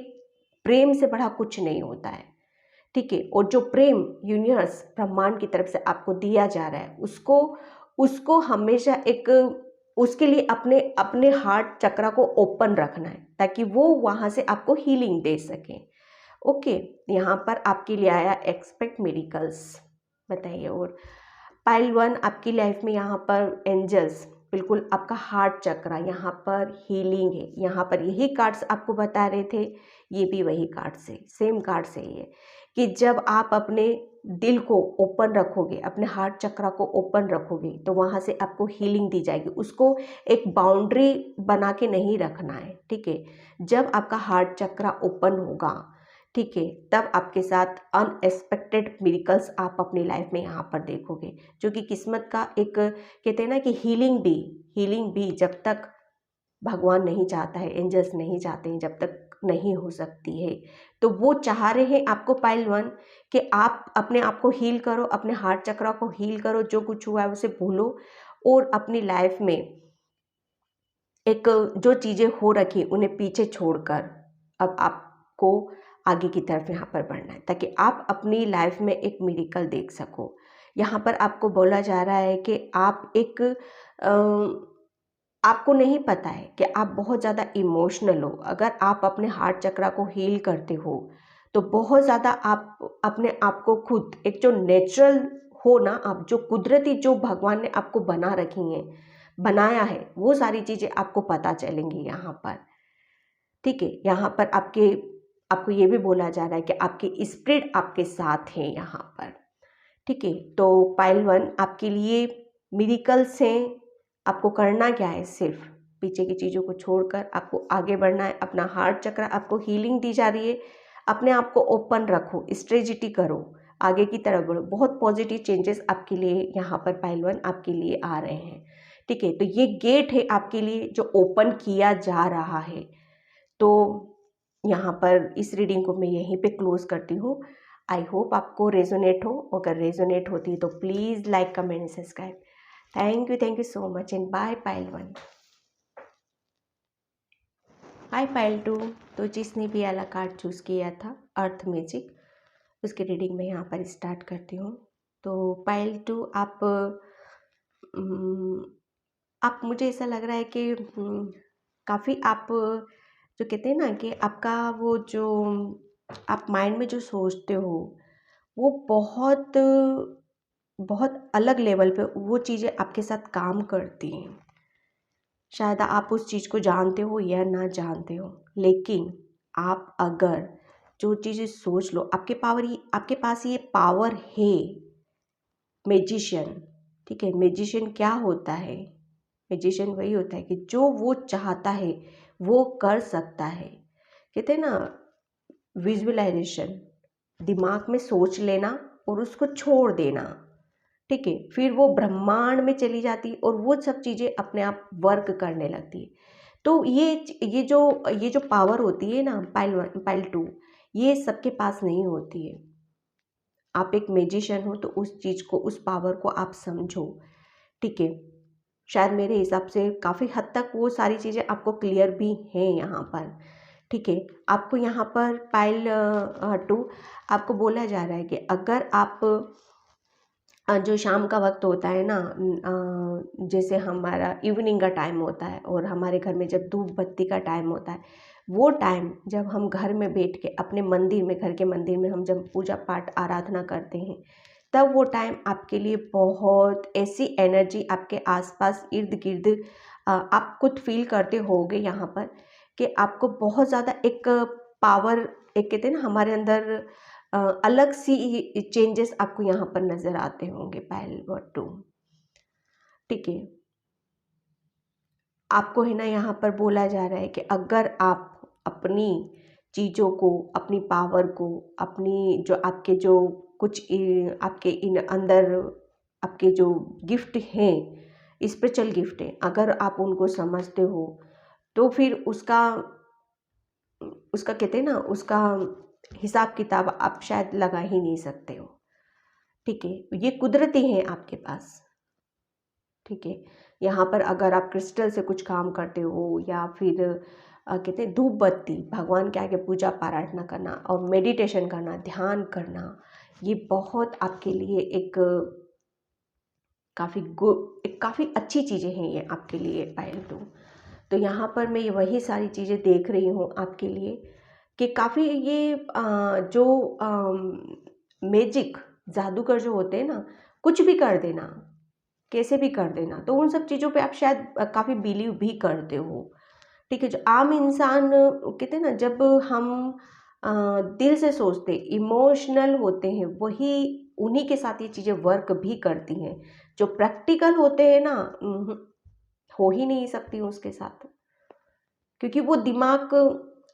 प्रेम से बड़ा कुछ नहीं होता है, ठीक है। और जो प्रेम यूनिवर्स, ब्रह्मांड की तरफ से आपको दिया जा रहा है, उसको उसको हमेशा एक, उसके लिए अपने अपने हार्ट चक्रा को ओपन रखना है, ताकि वो वहाँ से आपको हीलिंग दे सकें, ओके। यहाँ पर आपके लिए आया एक्सपेक्ट मिरेकल्स, बताइए। और पाइल 1 आपकी लाइफ में यहाँ पर एंजल्स, बिल्कुल आपका हार्ट चक्रा, यहाँ पर हीलिंग है। यहाँ पर यही कार्ड्स आपको बता रहे थे, ये भी वही कार्ड से, सेम कार्ड से ये, कि जब आप अपने दिल को ओपन रखोगे, अपने हार्ट चक्रा को ओपन रखोगे, तो वहाँ से आपको हीलिंग दी जाएगी। उसको एक बाउंड्री बना के नहीं रखना है, ठीक है। जब आपका हार्ट चक्रा ओपन होगा, ठीक है, तब आपके साथ अनएक्सपेक्टेड मिरेकल्स आप अपनी लाइफ में यहाँ पर देखोगे, जो कि किस्मत का एक, कहते हैं ना कि हीलिंग भी जब तक भगवान नहीं चाहता है, एंजल्स नहीं चाहते हैं, जब तक नहीं हो सकती है। तो वो चाह रहे हैं आपको पाइल 1 कि आप अपने आप को हील करो, अपने हार्ट चक्रा को हील करो, जो कुछ हुआ है उसे भूलो, और अपनी लाइफ में एक जो चीज़ें हो रखी उन्हें पीछे छोड़कर अब आपको आगे की तरफ यहाँ पर बढ़ना है, ताकि आप अपनी लाइफ में एक मिरेकल देख सको। यहाँ पर आपको बोला जा रहा है कि आप एक आपको नहीं पता है कि आप बहुत ज़्यादा इमोशनल हो। अगर आप अपने हार्ट चक्रा को हील करते हो, तो बहुत ज़्यादा आप अपने आप को खुद एक जो नेचुरल हो ना, आप जो कुदरती, जो भगवान ने आपको बना रखी हैं, बनाया है, वो सारी चीज़ें आपको पता चलेंगी यहाँ पर, ठीक है। यहाँ पर आपको ये भी बोला जा रहा है कि आपके स्पिरिट आपके साथ हैं यहाँ पर, ठीक है। तो पाइल 1 आपके लिए मिरेकल्स हैं। आपको करना क्या है, सिर्फ पीछे की चीज़ों को छोड़कर आपको आगे बढ़ना है। अपना हार्ट चक्र आपको हीलिंग दी जा रही है। अपने आप को ओपन रखो, स्ट्रेटजी करो, आगे की तरफ बढ़ो। बहुत पॉजिटिव चेंजेस आपके लिए यहाँ पर पाइल 1 आपके लिए आ रहे हैं। ठीक है, तो ये गेट है आपके लिए जो ओपन किया जा रहा है। तो यहाँ पर इस रीडिंग को मैं यहीं पे क्लोज करती हूँ। आई होप आपको रेजोनेट हो। अगर रेजोनेट होती है तो please like, comment and subscribe. Thank you so much and bye pile 1। Hi pile 2। तो जिसने भी वाला कार्ड चूज़ किया था अर्थ मैजिक, उसकी रीडिंग मैं यहाँ पर स्टार्ट करती हूँ। तो पाइल 2 आप मुझे ऐसा लग रहा है कि काफ़ी आप जो कहते हैं ना कि आपका वो जो आप माइंड में जो सोचते हो वो बहुत बहुत अलग लेवल पे वो चीज़ें आपके साथ काम करती हैं। शायद आप उस चीज़ को जानते हो या ना जानते हो, लेकिन आप अगर जो चीज़ें सोच लो, आपके पास ये पावर है। मैजिशियन, ठीक है, मैजिशियन क्या होता है? मैजिशियन वही होता है कि जो वो चाहता है वो कर सकता है। कहते हैं ना, विजुअलाइजेशन, दिमाग में सोच लेना और उसको छोड़ देना। ठीक है, फिर वो ब्रह्मांड में चली जाती और वो सब चीज़ें अपने आप वर्क करने लगती है। तो ये जो पावर होती है ना, पाइल 2, ये सबके पास नहीं होती है। आप एक मैजिशियन हो तो उस चीज़ को, उस पावर को आप समझो। ठीक है, शायद मेरे हिसाब से काफ़ी हद तक वो सारी चीज़ें आपको क्लियर भी हैं यहाँ पर। ठीक है, आपको यहाँ पर पाइल 2 आपको बोला जा रहा है कि अगर आप जो शाम का वक्त होता है ना, जैसे हमारा इवनिंग का टाइम होता है और हमारे घर में जब धूप बत्ती का टाइम होता है, वो टाइम जब हम घर में बैठ के अपने मंदिर में, घर के मंदिर में हम जब पूजा पाठ आराधना करते हैं, तब वो टाइम आपके लिए बहुत ऐसी एनर्जी आपके आसपास इर्द गिर्द आप खुद फील करते होगे यहाँ पर कि आपको बहुत ज़्यादा एक पावर, एक कहते हैं ना हमारे अंदर अलग सी चेंजेस आपको यहाँ पर नज़र आते होंगे पाइल 2। ठीक है, आपको है ना यहाँ पर बोला जा रहा है कि अगर आप अपनी चीज़ों को, अपनी पावर को, अपनी जो आपके जो कुछ आपके इन अंदर आपके जो गिफ्ट हैं, स्पिरिचुअल गिफ्ट हैं, अगर आप उनको समझते हो तो फिर उसका उसका कहते हैं ना, उसका हिसाब किताब आप शायद लगा ही नहीं सकते हो। ठीक है, ये कुदरती हैं आपके पास। ठीक है, यहाँ पर अगर आप क्रिस्टल से कुछ काम करते हो या फिर कहते हैं धूप बत्ती, भगवान के आगे पूजा पारायण करना और मेडिटेशन करना, ध्यान करना, ये बहुत आपके लिए एक काफ़ी अच्छी चीज़ें हैं ये आपके लिए पायल 2। तो यहाँ पर मैं वही सारी चीज़ें देख रही हूँ आपके लिए कि काफ़ी ये जो मैजिक, जादूगर जो होते हैं ना, कुछ भी कर देना, कैसे भी कर देना, तो उन सब चीज़ों पे आप शायद काफ़ी बिलीव भी करते हो। ठीक है, जो आम इंसान कहते हैं ना, जब हम दिल से सोचते, इमोशनल होते हैं, वही उन्हीं के साथ ये चीज़ें वर्क भी करती हैं। जो प्रैक्टिकल होते हैं ना, हो ही नहीं सकती उसके साथ, क्योंकि वो दिमाग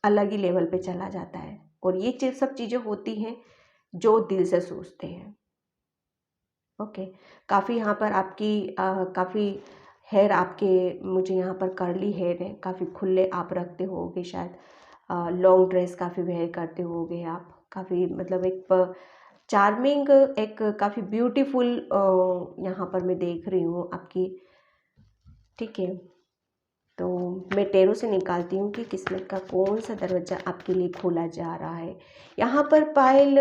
अलग ही लेवल पे चला जाता है। और ये सब चीज़ें होती हैं जो दिल से सोचते हैं। ओके, काफ़ी यहाँ पर आपकी काफ़ी हेयर आपके, मुझे यहाँ पर कर्ली हेयर है, काफ़ी खुले आप रखते होगे शायद। लॉन्ग ड्रेस काफ़ी वेयर करते होगे आप, काफ़ी मतलब एक चार्मिंग, एक काफ़ी ब्यूटीफुल यहाँ पर मैं देख रही हूँ आपकी। ठीक है, तो मैं टेरो से निकालती हूँ कि किस्मत का कौन सा दरवाज़ा आपके लिए खोला जा रहा है। यहाँ पर पाइल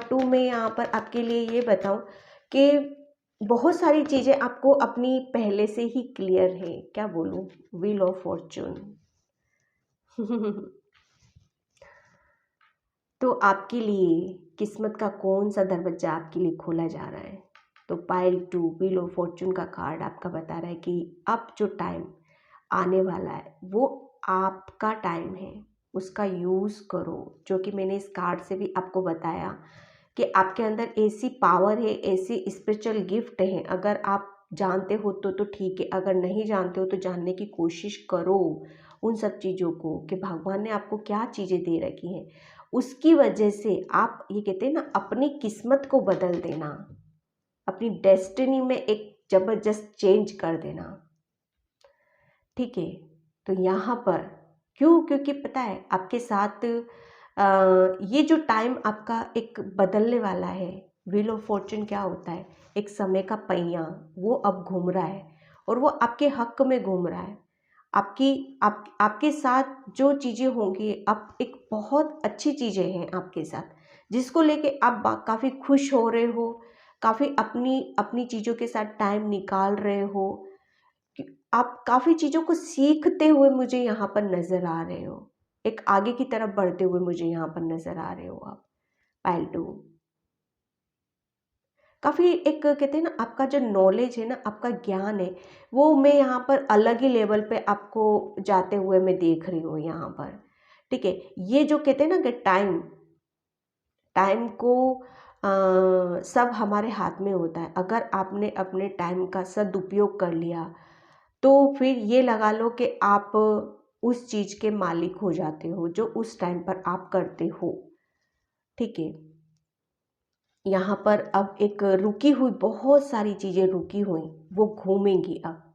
2 में यहाँ पर आपके लिए ये बताऊँ कि बहुत सारी चीज़ें आपको अपनी पहले से ही क्लियर है। क्या बोलूँ, व्हील ऑफ फॉर्चून। तो आपके लिए किस्मत का कौन सा दरवाज़ा आपके लिए खोला जा रहा है? तो पाइल 2 व्हील ऑफ फॉर्चून का कार्ड आपका बता रहा है कि अब जो टाइम आने वाला है वो आपका टाइम है, उसका यूज़ करो। जो कि मैंने इस कार्ड से भी आपको बताया कि आपके अंदर ऐसी पावर है, ऐसी स्पिरिचुअल गिफ्ट है। अगर आप जानते हो तो ठीक है, अगर नहीं जानते हो तो जानने की कोशिश करो उन सब चीज़ों को, कि भगवान ने आपको क्या चीज़ें दे रखी हैं। उसकी वजह से आप, ये कहते हैं ना, अपनी किस्मत को बदल देना, अपनी डेस्टिनी में एक ज़बरदस्त चेंज कर देना। ठीक है, तो यहाँ पर क्यों, क्योंकि पता है आपके साथ ये जो टाइम आपका एक बदलने वाला है। व्हील ऑफ फॉर्चून क्या होता है? एक समय का पहिया, वो अब घूम रहा है और वो आपके हक में घूम रहा है। आपके साथ जो चीज़ें होंगी, अब एक बहुत अच्छी चीज़ें हैं आपके साथ, जिसको लेके आप काफ़ी खुश हो रहे हो, काफ़ी अपनी अपनी चीज़ों के साथ टाइम निकाल रहे हो। आप काफ़ी चीज़ों को सीखते हुए मुझे यहाँ पर नज़र आ रहे हो, एक आगे की तरफ बढ़ते हुए मुझे यहाँ पर नज़र आ रहे हो आप। पाइल 2 काफ़ी एक, कहते हैं ना, आपका जो नॉलेज है ना, आपका ज्ञान है, वो मैं यहाँ पर अलग ही लेवल पे आपको जाते हुए मैं देख रही हूँ यहाँ पर। ठीक है, ये जो कहते हैं ना कि टाइम टाइम को सब हमारे हाथ में होता है। अगर आपने अपने टाइम का सदुपयोग कर लिया तो फिर ये लगा लो कि आप उस चीज़ के मालिक हो जाते हो जो उस टाइम पर आप करते हो। ठीक है, यहाँ पर अब एक रुकी हुई, बहुत सारी चीज़ें रुकी हुई, वो घूमेंगी अब।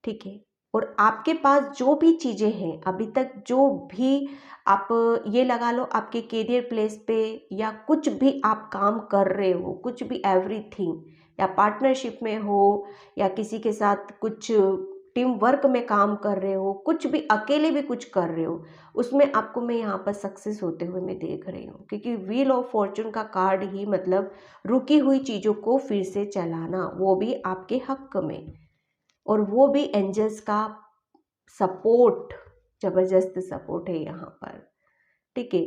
ठीक है, और आपके पास जो भी चीज़ें हैं अभी तक, जो भी आप, ये लगा लो आपके करियर प्लेस पे या कुछ भी आप काम कर रहे हो, कुछ भी, एवरीथिंग, या पार्टनरशिप में हो या किसी के साथ कुछ टीम वर्क में काम कर रहे हो, कुछ भी अकेले भी कुछ कर रहे हो, उसमें आपको मैं यहाँ पर सक्सेस होते हुए मैं देख रही हूँ। क्योंकि व्हील ऑफ फॉर्चून का कार्ड ही मतलब रुकी हुई चीज़ों को फिर से चलाना, वो भी आपके हक में, और वो भी एंजल्स का सपोर्ट, जबरदस्त सपोर्ट है यहाँ पर। ठीक है,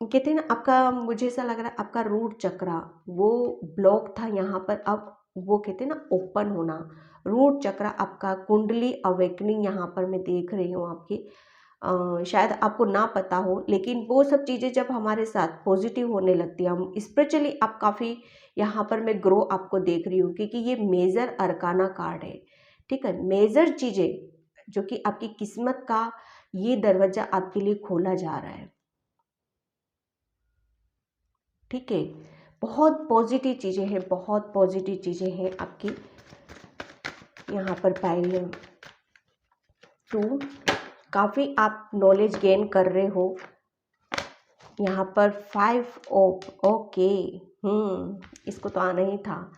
कहते हैं ना, आपका, मुझे ऐसा लग रहा है आपका रूट चक्रा वो ब्लॉक था यहाँ पर, अब वो कहते हैं ना ओपन होना। रूट चक्रा आपका, कुंडली अवेकनिंग यहाँ पर मैं देख रही हूँ आपकी। शायद आपको ना पता हो, लेकिन वो सब चीज़ें जब हमारे साथ पॉजिटिव होने लगती है, हम स्पिरिचुअली आप काफ़ी, यहाँ पर मैं ग्रो आपको देख रही हूँ, क्योंकि ये मेजर अरकाना कार्ड है। ठीक है, मेजर चीज़ें जो कि आपकी किस्मत का ये दरवाज़ा आपके लिए खोला जा रहा है। ठीक है, बहुत पॉजिटिव चीज़ें हैं, बहुत पॉजिटिव चीज़ें हैं आपकी यहाँ पर। पाइल 2 काफ़ी आप नॉलेज गेन कर रहे हो यहाँ पर। 5 ऑफ, ओके, इसको तो आना ही था।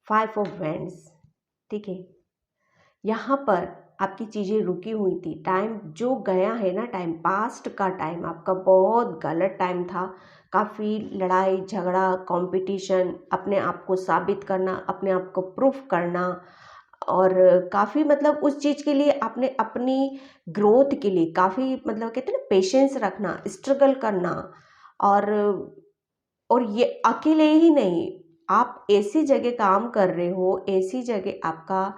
5 ऑफ वैंड्स। ठीक है, यहाँ पर आपकी चीज़ें रुकी हुई थी, टाइम जो गया है ना, टाइम पास्ट का टाइम आपका बहुत गलत टाइम था। काफ़ी लड़ाई झगड़ा, कंपटीशन, अपने आप को साबित करना, अपने आप को प्रूफ करना, और काफ़ी मतलब उस चीज़ के लिए आपने अपनी ग्रोथ के लिए काफ़ी, मतलब कहते हैं ना, पेशेंस रखना, स्ट्रगल करना। और ये अकेले ही नहीं, आप ऐसी जगह काम कर रहे हो, ऐसी जगह आपका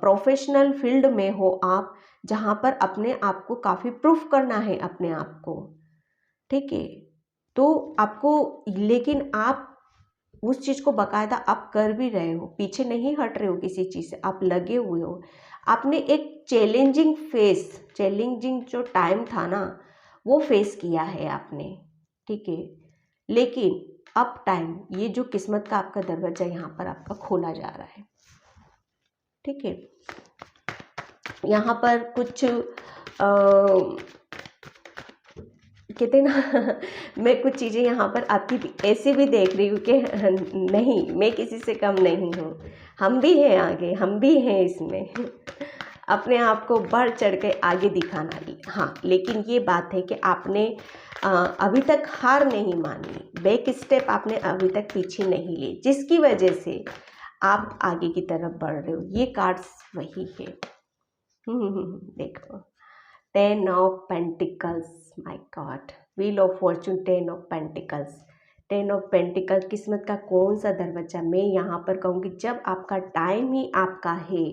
प्रोफेशनल फील्ड में हो आप, जहाँ पर अपने आप को काफ़ी प्रूफ करना है अपने आप को। ठीक है, तो आपको, लेकिन आप उस चीज़ को बाकायदा आप कर भी रहे हो, पीछे नहीं हट रहे हो किसी चीज़ से, आप लगे हुए हो। आपने एक चैलेंजिंग जो टाइम था ना, वो फेस किया है आपने। ठीक है, लेकिन अब टाइम, ये जो किस्मत का आपका दरवाजा यहाँ पर आपका खोला जा रहा है। ठीक है, यहाँ पर कुछ कहते हैं ना मैं कुछ चीज़ें यहाँ पर आपकी ऐसे भी देख रही हूँ कि नहीं, मैं किसी से कम नहीं हूँ, हम भी हैं आगे, हम भी हैं इसमें अपने आप को बढ़ चढ़ के आगे दिखाना। हाँ, लेकिन ये बात है कि आपने अभी तक हार नहीं मानी, बैक स्टेप आपने अभी तक पीछे नहीं ली, जिसकी वजह से आप आगे की तरफ बढ़ रहे हो। ये कार्ड्स वही है। देखो, 10 of pentacles, my God, wheel of Fortune, 10 of pentacles. 10 of pentacle किस्मत का कौन सा दरवाजा? मैं यहाँ पर कहूँगी, जब आपका टाइम ही आपका है।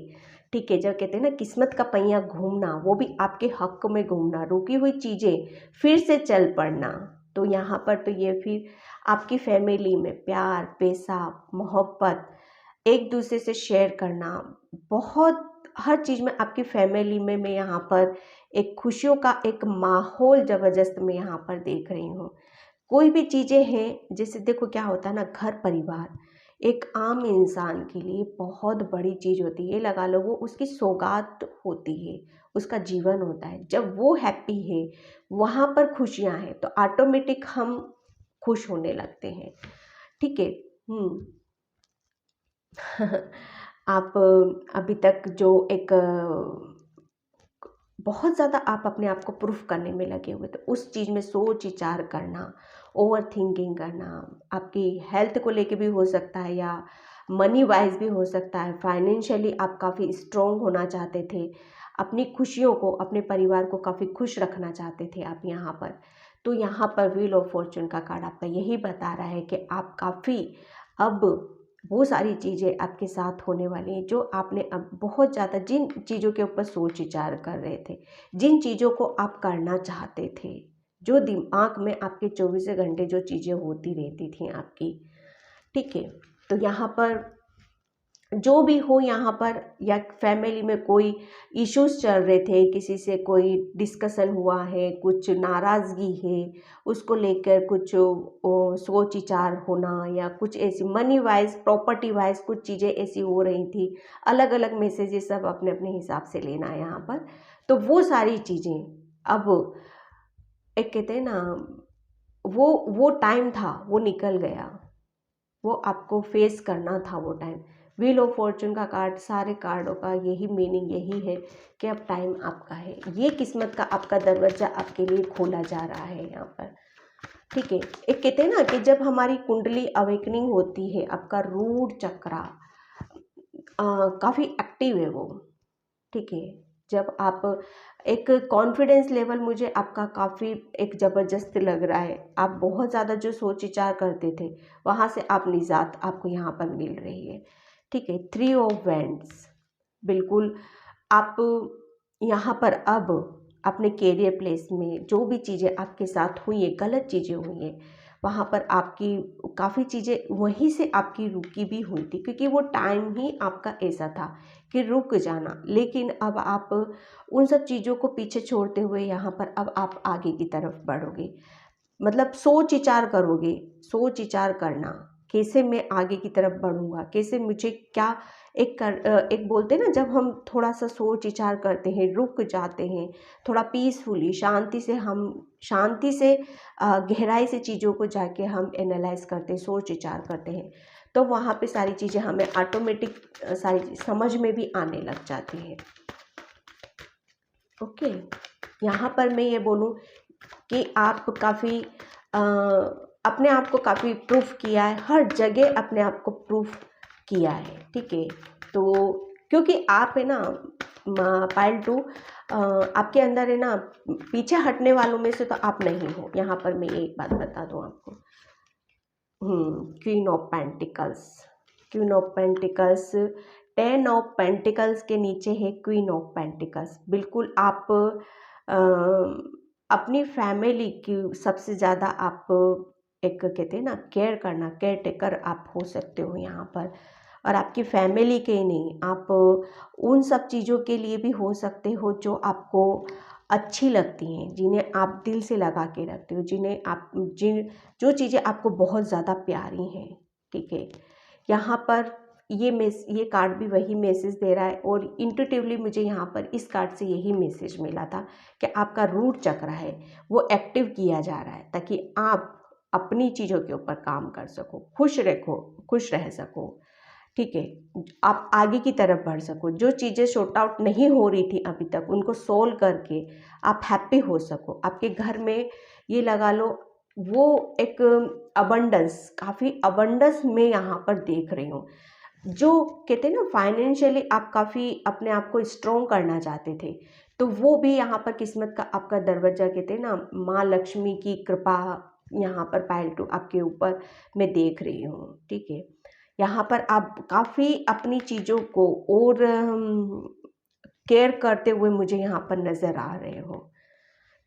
ठीक है, जब कहते हैं ना किस्मत का पहिया घूमना, वो भी आपके हक में घूमना, रुकी हुई चीज़ें फिर से चल पड़ना, तो यहाँ पर तो ये फिर आपकी फैमिली में प्यार, पैसा, मोहब्बत, एक दूसरे से शेयर करना, बहुत हर चीज़ में आपकी फैमिली में मैं यहाँ पर एक खुशियों का एक माहौल ज़बरदस्त मैं यहाँ पर देख रही हूँ। कोई भी चीज़ें हैं, जैसे देखो क्या होता है ना, घर परिवार एक आम इंसान के लिए बहुत बड़ी चीज़ होती है, ये लगा लो वो उसकी सौगात होती है, उसका जीवन होता है। जब वो हैप्पी है, वहाँ पर खुशियाँ हैं, तो ऑटोमेटिक हम खुश होने लगते हैं। ठीक है। आप अभी तक जो एक बहुत ज़्यादा आप अपने आप को प्रूफ करने में लगे हुए, तो उस चीज़ में सोच विचार करना, ओवर थिंकिंग करना, आपकी हेल्थ को लेके भी हो सकता है या मनी वाइज भी हो सकता है, फाइनेंशियली आप काफ़ी स्ट्रॉन्ग होना चाहते थे, अपनी खुशियों को, अपने परिवार को काफ़ी खुश रखना चाहते थे आप यहाँ पर। तो यहाँ पर व्हील ऑफ फॉर्चून का कार्ड आपका यही बता रहा है कि आप काफ़ी अब वो सारी चीज़ें आपके साथ होने वाली हैं जो आपने अब बहुत ज़्यादा जिन चीज़ों के ऊपर सोच विचार कर रहे थे, जिन चीज़ों को आप करना चाहते थे, जो दिमाग में आपके 24 घंटे जो चीज़ें होती रहती थी आपकी। ठीक है। तो यहाँ पर जो भी हो, यहाँ पर या फैमिली में कोई इश्यूज चल रहे थे, किसी से कोई डिस्कशन हुआ है, कुछ नाराज़गी है, उसको लेकर कुछ सोच विचार होना, या कुछ ऐसी मनी वाइज, प्रॉपर्टी वाइज कुछ चीज़ें ऐसी हो रही थी, अलग अलग मैसेजेस सब अपने अपने हिसाब से लेना है यहाँ पर। तो वो सारी चीज़ें अब एक कहते हैं ना, वो टाइम था, वो निकल गया, वो आपको फेस करना था वो टाइम। व्हील ऑफ फॉर्चून का कार्ड, सारे कार्डों का यही मीनिंग यही है कि अब टाइम आपका है, ये किस्मत का आपका दरवाज़ा आपके लिए खोला जा रहा है यहाँ पर। ठीक है। एक कहते हैं ना कि जब हमारी कुंडली अवेकनिंग होती है, आपका रूट चक्रा काफ़ी एक्टिव है वो। ठीक है। जब आप एक कॉन्फिडेंस लेवल मुझे आपका काफ़ी एक ज़बरदस्त लग रहा है, आप बहुत ज़्यादा जो सोच विचार करते थे, वहाँ से आप निजात आपको यहाँ पर मिल रही है। ठीक है। 3 ऑफ वैंड्स, बिल्कुल आप यहाँ पर अब अपने कैरियर प्लेस में जो भी चीज़ें आपके साथ हुई है, गलत चीज़ें हुई हैं, वहाँ पर आपकी काफ़ी चीज़ें वहीं से आपकी रुकी भी हुई थी, क्योंकि वो टाइम ही आपका ऐसा था कि रुक जाना। लेकिन अब आप उन सब चीज़ों को पीछे छोड़ते हुए यहाँ पर अब आप आगे की तरफ बढ़ोगे, मतलब सोच विचार करोगे, सोच विचार करना, कैसे मैं आगे की तरफ बढ़ूँगा, कैसे मुझे क्या एक बोलते हैं ना, जब हम थोड़ा सा सोच विचार करते हैं, रुक जाते हैं, थोड़ा पीसफुली शांति से गहराई से चीज़ों को जाके हम एनालाइज करते हैं, सोच विचार करते हैं, तो वहाँ पे सारी चीज़ें हमें ऑटोमेटिक सारी समझ में भी आने लग जाती हैं। ओके। यहाँ पर मैं ये बोलूँ कि आप काफ़ी अपने आप को काफ़ी प्रूफ किया है, हर जगह अपने आप को प्रूफ किया है। ठीक है। तो क्योंकि आप है ना पायल टू, आपके अंदर है ना, पीछे हटने वालों में से तो आप नहीं हो। यहाँ पर मैं एक बात बता दूँ आपको। Queen of pentacles, queen of pentacles, 10 of pentacles के नीचे है क्वीन ऑफ पेंटिकल्स। बिल्कुल आप अपनी फैमिली की सबसे ज़्यादा आप एक कहते हैं ना केयर करना, केयर टेकर आप हो सकते हो यहाँ पर। और आपकी फैमिली के ही नहीं, आप उन सब चीज़ों के लिए भी हो सकते हो जो आपको अच्छी लगती हैं, जिन्हें आप दिल से लगा के रखते हो, जो चीज़ें आपको बहुत ज़्यादा प्यारी हैं। ठीक है। यहाँ पर ये कार्ड भी वही मैसेज दे रहा है, और इंट्यूटिवली मुझे यहाँ पर इस कार्ड से यही मैसेज मिला था कि आपका रूट चक्र है वो एक्टिव किया जा रहा है, ताकि आप अपनी चीज़ों के ऊपर काम कर सको, खुश रह सको। ठीक है। आप आगे की तरफ बढ़ सको, जो चीज़ें सॉर्ट आउट नहीं हो रही थी अभी तक, उनको सोल्व करके आप हैप्पी हो सको। आपके घर में ये लगा लो, वो एक अबंडेंस, काफ़ी अबंडेंस में यहाँ पर देख रही हूँ। जो कहते हैं ना, फाइनेंशियली आप काफ़ी अपने आप को स्ट्रॉन्ग करना चाहते थे, तो वो भी यहाँ पर किस्मत का आपका दरवाज़ा, कहते हैं ना, माँ लक्ष्मी की कृपा यहाँ पर पायल टू आपके ऊपर मैं देख रही हूँ। ठीक है। यहाँ पर आप काफ़ी अपनी चीज़ों को और केयर करते हुए मुझे यहाँ पर नज़र आ रहे हो।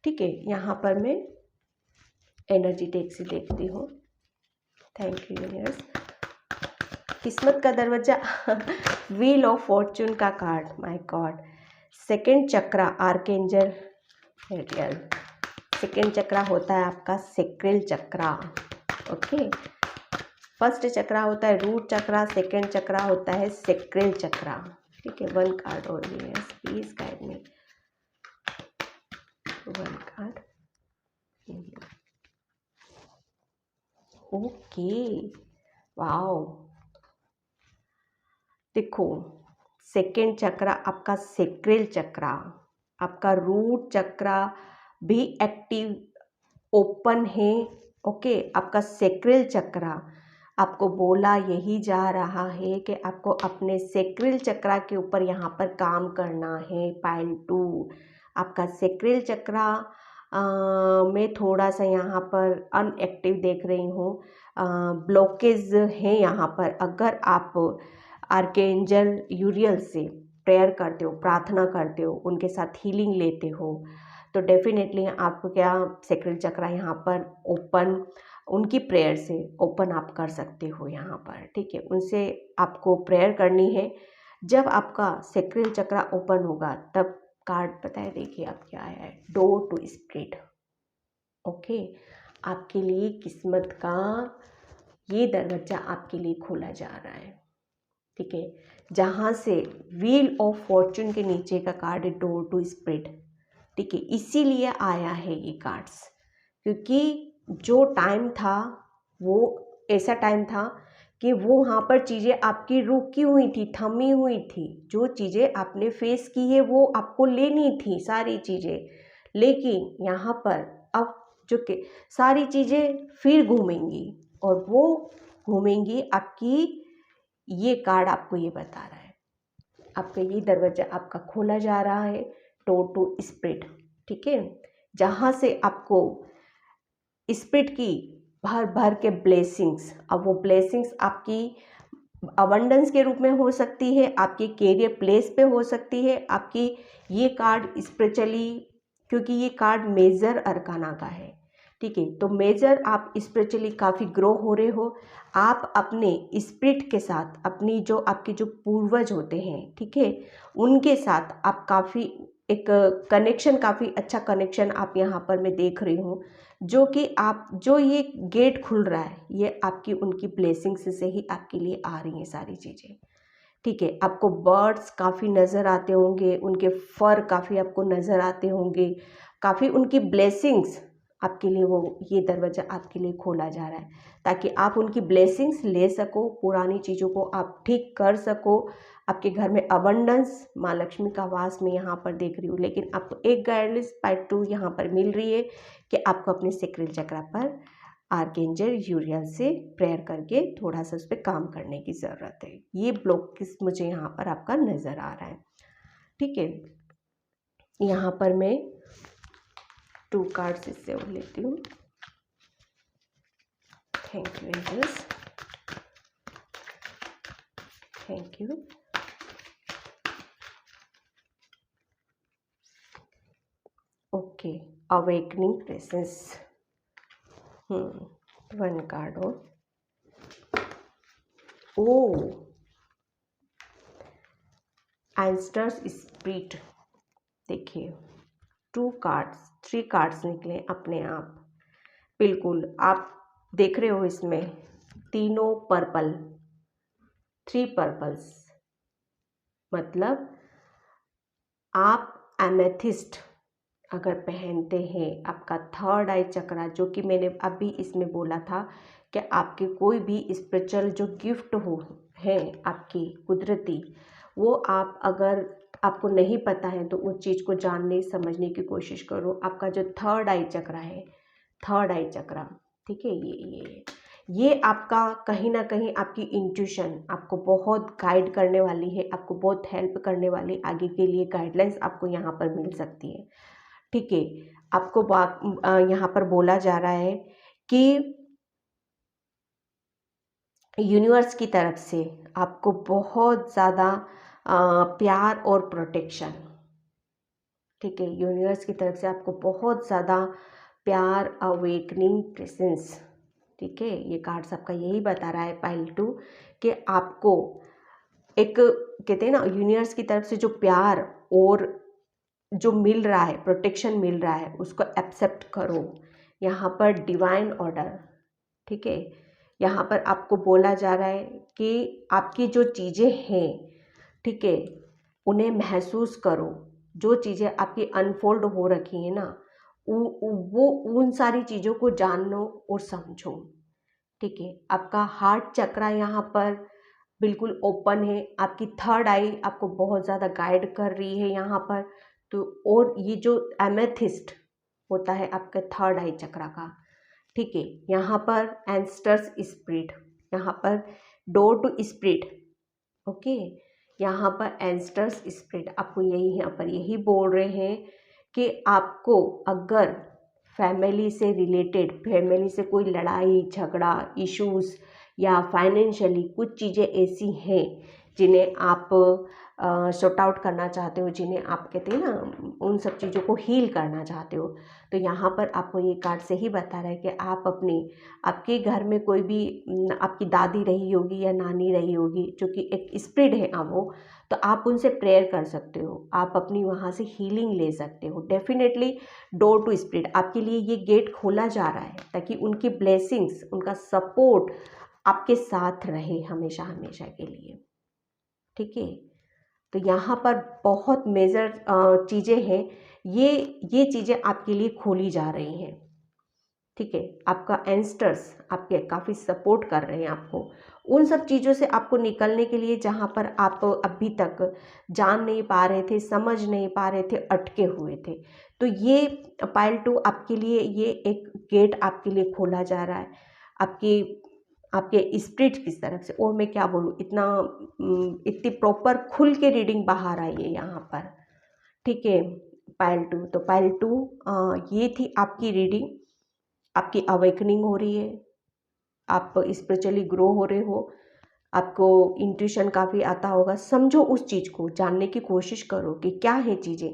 ठीक है। यहाँ पर मैं एनर्जी टेक से देखती हूँ। Thank you universe. किस्मत का दरवाजा व्हील ऑफ फॉर्चून का card, my god. Second chakra archangel Ariel. Second chakra होता है आपका सेक्रेल चक्रा, ओके। फर्स्ट चक्रा होता है रूट चक्रा, सेकंड चक्रा होता है सेक्रेल चक्रा, ठीक है। वन कार्ड और universe please guide me, one card. Okay, wow. देखो, सेकेंड चक्रा आपका सेक्रेल चक्रा, आपका रूट चक्रा भी एक्टिव ओपन है, ओके। आपका सेक्रेल चक्रा आपको बोला यही जा रहा है कि आपको अपने सेक्रेल चक्रा के ऊपर यहाँ पर काम करना है। पाइल 2 आपका सेक्रेल चक्रा में थोड़ा सा यहाँ पर अनएक्टिव देख रही हूँ, ब्लॉकेज है यहाँ पर। अगर आप आर्कएंजल यूरियल से प्रेयर करते हो, प्रार्थना करते हो, उनके साथ हीलिंग लेते हो, तो डेफिनेटली आपको क्या सेक्रेल चक्रा यहाँ पर ओपन, उनकी प्रेयर से ओपन आप कर सकते हो यहाँ पर, ठीक है। उनसे आपको प्रेयर करनी है। जब आपका सेक्रेल चक्रा ओपन होगा तब कार्ड पता है, देखिए आप क्या आया है, डोर टू स्प्रिट, ओके। आपके लिए किस्मत का ये दरवाजा आपके लिए खोला जा रहा है, ठीक है। जहाँ से व्हील ऑफ फॉर्चून के नीचे का कार्ड है डोर टू स्प्रिट, ठीक है। इसीलिए आया है ये कार्ड्स, क्योंकि जो टाइम था वो ऐसा टाइम था कि वो वहाँ पर चीज़ें आपकी रुकी हुई थी, थमी हुई थी। जो चीज़ें आपने फेस की है वो आपको लेनी थी सारी चीज़ें, लेकिन यहाँ पर अब जो कि सारी चीज़ें फिर घूमेंगी, और वो घूमेंगी आपकी, ये कार्ड आपको ये बता रहा है। आपका ये दरवाजा आपका खोला जा रहा है, डोर टू स्प्रिट, ठीक है। जहाँ से आपको स्पिरिट की भर भर के ब्लेसिंग्स, अब वो ब्लेसिंग्स आपकी अबंडेंस के रूप में हो सकती है, आपके कैरियर प्लेस पे हो सकती है। आपकी ये कार्ड स्पिरिचुअली, क्योंकि ये कार्ड मेजर अरकाना का है, ठीक है। तो मेजर आप स्पिरिचुअली काफ़ी ग्रो हो रहे हो। आप अपने स्पिरिट के साथ, अपनी जो आपके जो पूर्वज होते हैं, ठीक है, उनके साथ आप काफ़ी एक कनेक्शन, काफ़ी अच्छा कनेक्शन आप यहाँ पर मैं देख रही हूँ। जो कि आप, जो ये गेट खुल रहा है, ये आपकी उनकी ब्लेसिंग्स से ही आपके लिए आ रही हैं सारी चीज़ें, ठीक है। आपको बर्ड्स काफ़ी नज़र आते होंगे, उनके फर काफ़ी आपको नज़र आते होंगे, काफ़ी उनकी ब्लेसिंग्स आपके लिए, वो ये दरवाज़ा आपके लिए खोला जा रहा है ताकि आप उनकी ब्लेसिंग्स ले सको, पुरानी चीज़ों को आप ठीक कर सको। आपके घर में अबंडेंस, माँ लक्ष्मी का वास मैं यहाँ पर देख रही हूँ। लेकिन आपको एक गाइडेंस पार्ट 2 यहाँ पर मिल रही है कि आपको अपने सेक्रेल चक्रा पर आर्कएंजल यूरियल से प्रेयर करके थोड़ा सा उस पर काम करने की ज़रूरत है। ये ब्लॉक किस मुझे यहाँ पर आपका नज़र आ रहा है, ठीक है। यहाँ पर मैं 2 कार्ड्स इससे और लेती हूँ। Thank you angels, thank you. Okay, awakening presence, 1 card और ओ एंस्टर्स स्पिरिट, देखिए 2 कार्ड्स, 3 कार्ड्स निकले अपने आप, बिल्कुल आप देख रहे हो इसमें तीनों पर्पल, 3 पर्पल्स, मतलब आप एमेथिस्ट अगर पहनते हैं, आपका थर्ड आई चक्रा, जो कि मैंने अभी इसमें बोला था कि आपके कोई भी स्पिरिचुअल जो गिफ्ट हो है आपकी कुदरती, वो आप अगर आपको नहीं पता है तो उस चीज़ को जानने समझने की कोशिश करो। आपका जो थर्ड आई चक्रा है, थर्ड आई चक्रा, ठीक है, ये आपका कहीं ना कहीं आपकी इंट्यूशन आपको बहुत गाइड करने वाली है, आपको बहुत हेल्प करने वाली, आगे के लिए गाइडलाइंस आपको यहाँ पर मिल सकती है, ठीक है। आपको यहाँ पर बोला जा रहा है कि यूनिवर्स की तरफ से आपको बहुत ज़्यादा प्यार और प्रोटेक्शन, ठीक है। यूनिवर्स की तरफ से आपको बहुत ज़्यादा प्यार, अवेकनिंग, प्रेजेंस। ठीक है, ये कार्ड्स आपका यही बता रहा है पाइल 2 कि आपको एक, कहते हैं ना, यूनिवर्स की तरफ से जो प्यार और जो मिल रहा है, प्रोटेक्शन मिल रहा है, उसको एक्सेप्ट करो। यहाँ पर डिवाइन ऑर्डर, ठीक है, यहाँ पर आपको बोला जा रहा है कि आपकी जो चीज़ें हैं, ठीक है, उन्हें महसूस करो। जो चीज़ें आपकी अनफोल्ड हो रखी हैं ना, वो उन सारी चीज़ों को जानो और समझो। ठीक है, आपका हार्ट चक्रा यहाँ पर बिल्कुल ओपन है, आपकी थर्ड आई आपको बहुत ज़्यादा गाइड कर रही है यहाँ पर। तो और ये जो एमेथिस्ट होता है आपका थर्ड आई चक्रा का, ठीक है, यहाँ पर एंस्टर्स स्पिरिट, यहाँ पर डोर टू स्पिरिट, ओके, यहाँ पर एंस्टर्स स्पिरिट आपको यही यहाँ पर यही बोल रहे हैं कि आपको अगर फैमिली से रिलेटेड, फैमिली से कोई लड़ाई झगड़ा इश्यूज़ या फाइनेंशियली कुछ चीज़ें ऐसी हैं जिन्हें आप सॉर्ट आउट करना चाहते हो, जिन्हें आप कहते हैं ना, उन सब चीज़ों को हील करना चाहते हो, तो यहाँ पर आपको ये कार्ड से ही बता रहा है कि आप आपके घर में कोई भी आपकी दादी रही होगी या नानी रही होगी जो कि एक स्पिरिट है वो, तो आप उनसे प्रेयर कर सकते हो, आप अपनी वहाँ से हीलिंग ले सकते हो। डेफिनेटली डोर टू स्पिरिट आपके लिए ये गेट खोला जा रहा है ताकि उनकी ब्लेसिंग्स, उनका सपोर्ट आपके साथ रहे हमेशा हमेशा के लिए। ठीक है, तो यहाँ पर बहुत मेजर चीज़ें हैं, ये चीज़ें आपके लिए खोली जा रही हैं। ठीक है, आपका एंस्टर्स आपके काफ़ी सपोर्ट कर रहे हैं आपको उन सब चीज़ों से आपको निकलने के लिए जहाँ पर आप अभी तक जान नहीं पा रहे थे, समझ नहीं पा रहे थे, अटके हुए थे। तो ये पाइल 2 आपके लिए ये एक गेट आपके लिए खोला जा रहा है आपकी आपके स्पिरिट की तरफ से। और मैं क्या बोलूँ, इतनी प्रॉपर खुल के रीडिंग बाहर आई है यहाँ पर। ठीक है, पाइल 2, तो पाइल 2 ये थी आपकी रीडिंग। आपकी अवेकनिंग हो रही है, आप स्पिरिचुअली ग्रो हो रहे हो, आपको इंट्यूशन काफ़ी आता होगा। समझो उस चीज़ को, जानने की कोशिश करो कि क्या है चीज़ें।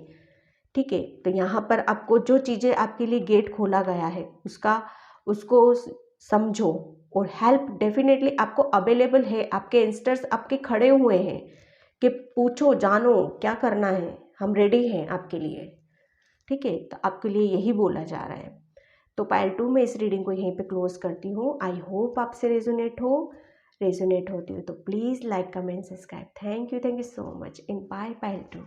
ठीक है, तो यहाँ पर आपको जो चीज़ें आपके लिए गेट खोला गया है उसको समझो, और हेल्प डेफिनेटली आपको अवेलेबल है। आपके एंस्टर्स आपके खड़े हुए हैं कि पूछो, जानो क्या करना है, हम रेडी हैं आपके लिए। ठीक है, तो आपके लिए यही बोला जा रहा है। तो पाइल 2 में इस रीडिंग को यहीं पे क्लोज करती हूँ। आई होप आपसे रेजोनेट होती हो तो please like comment subscribe. Thank you so much in by pile 2।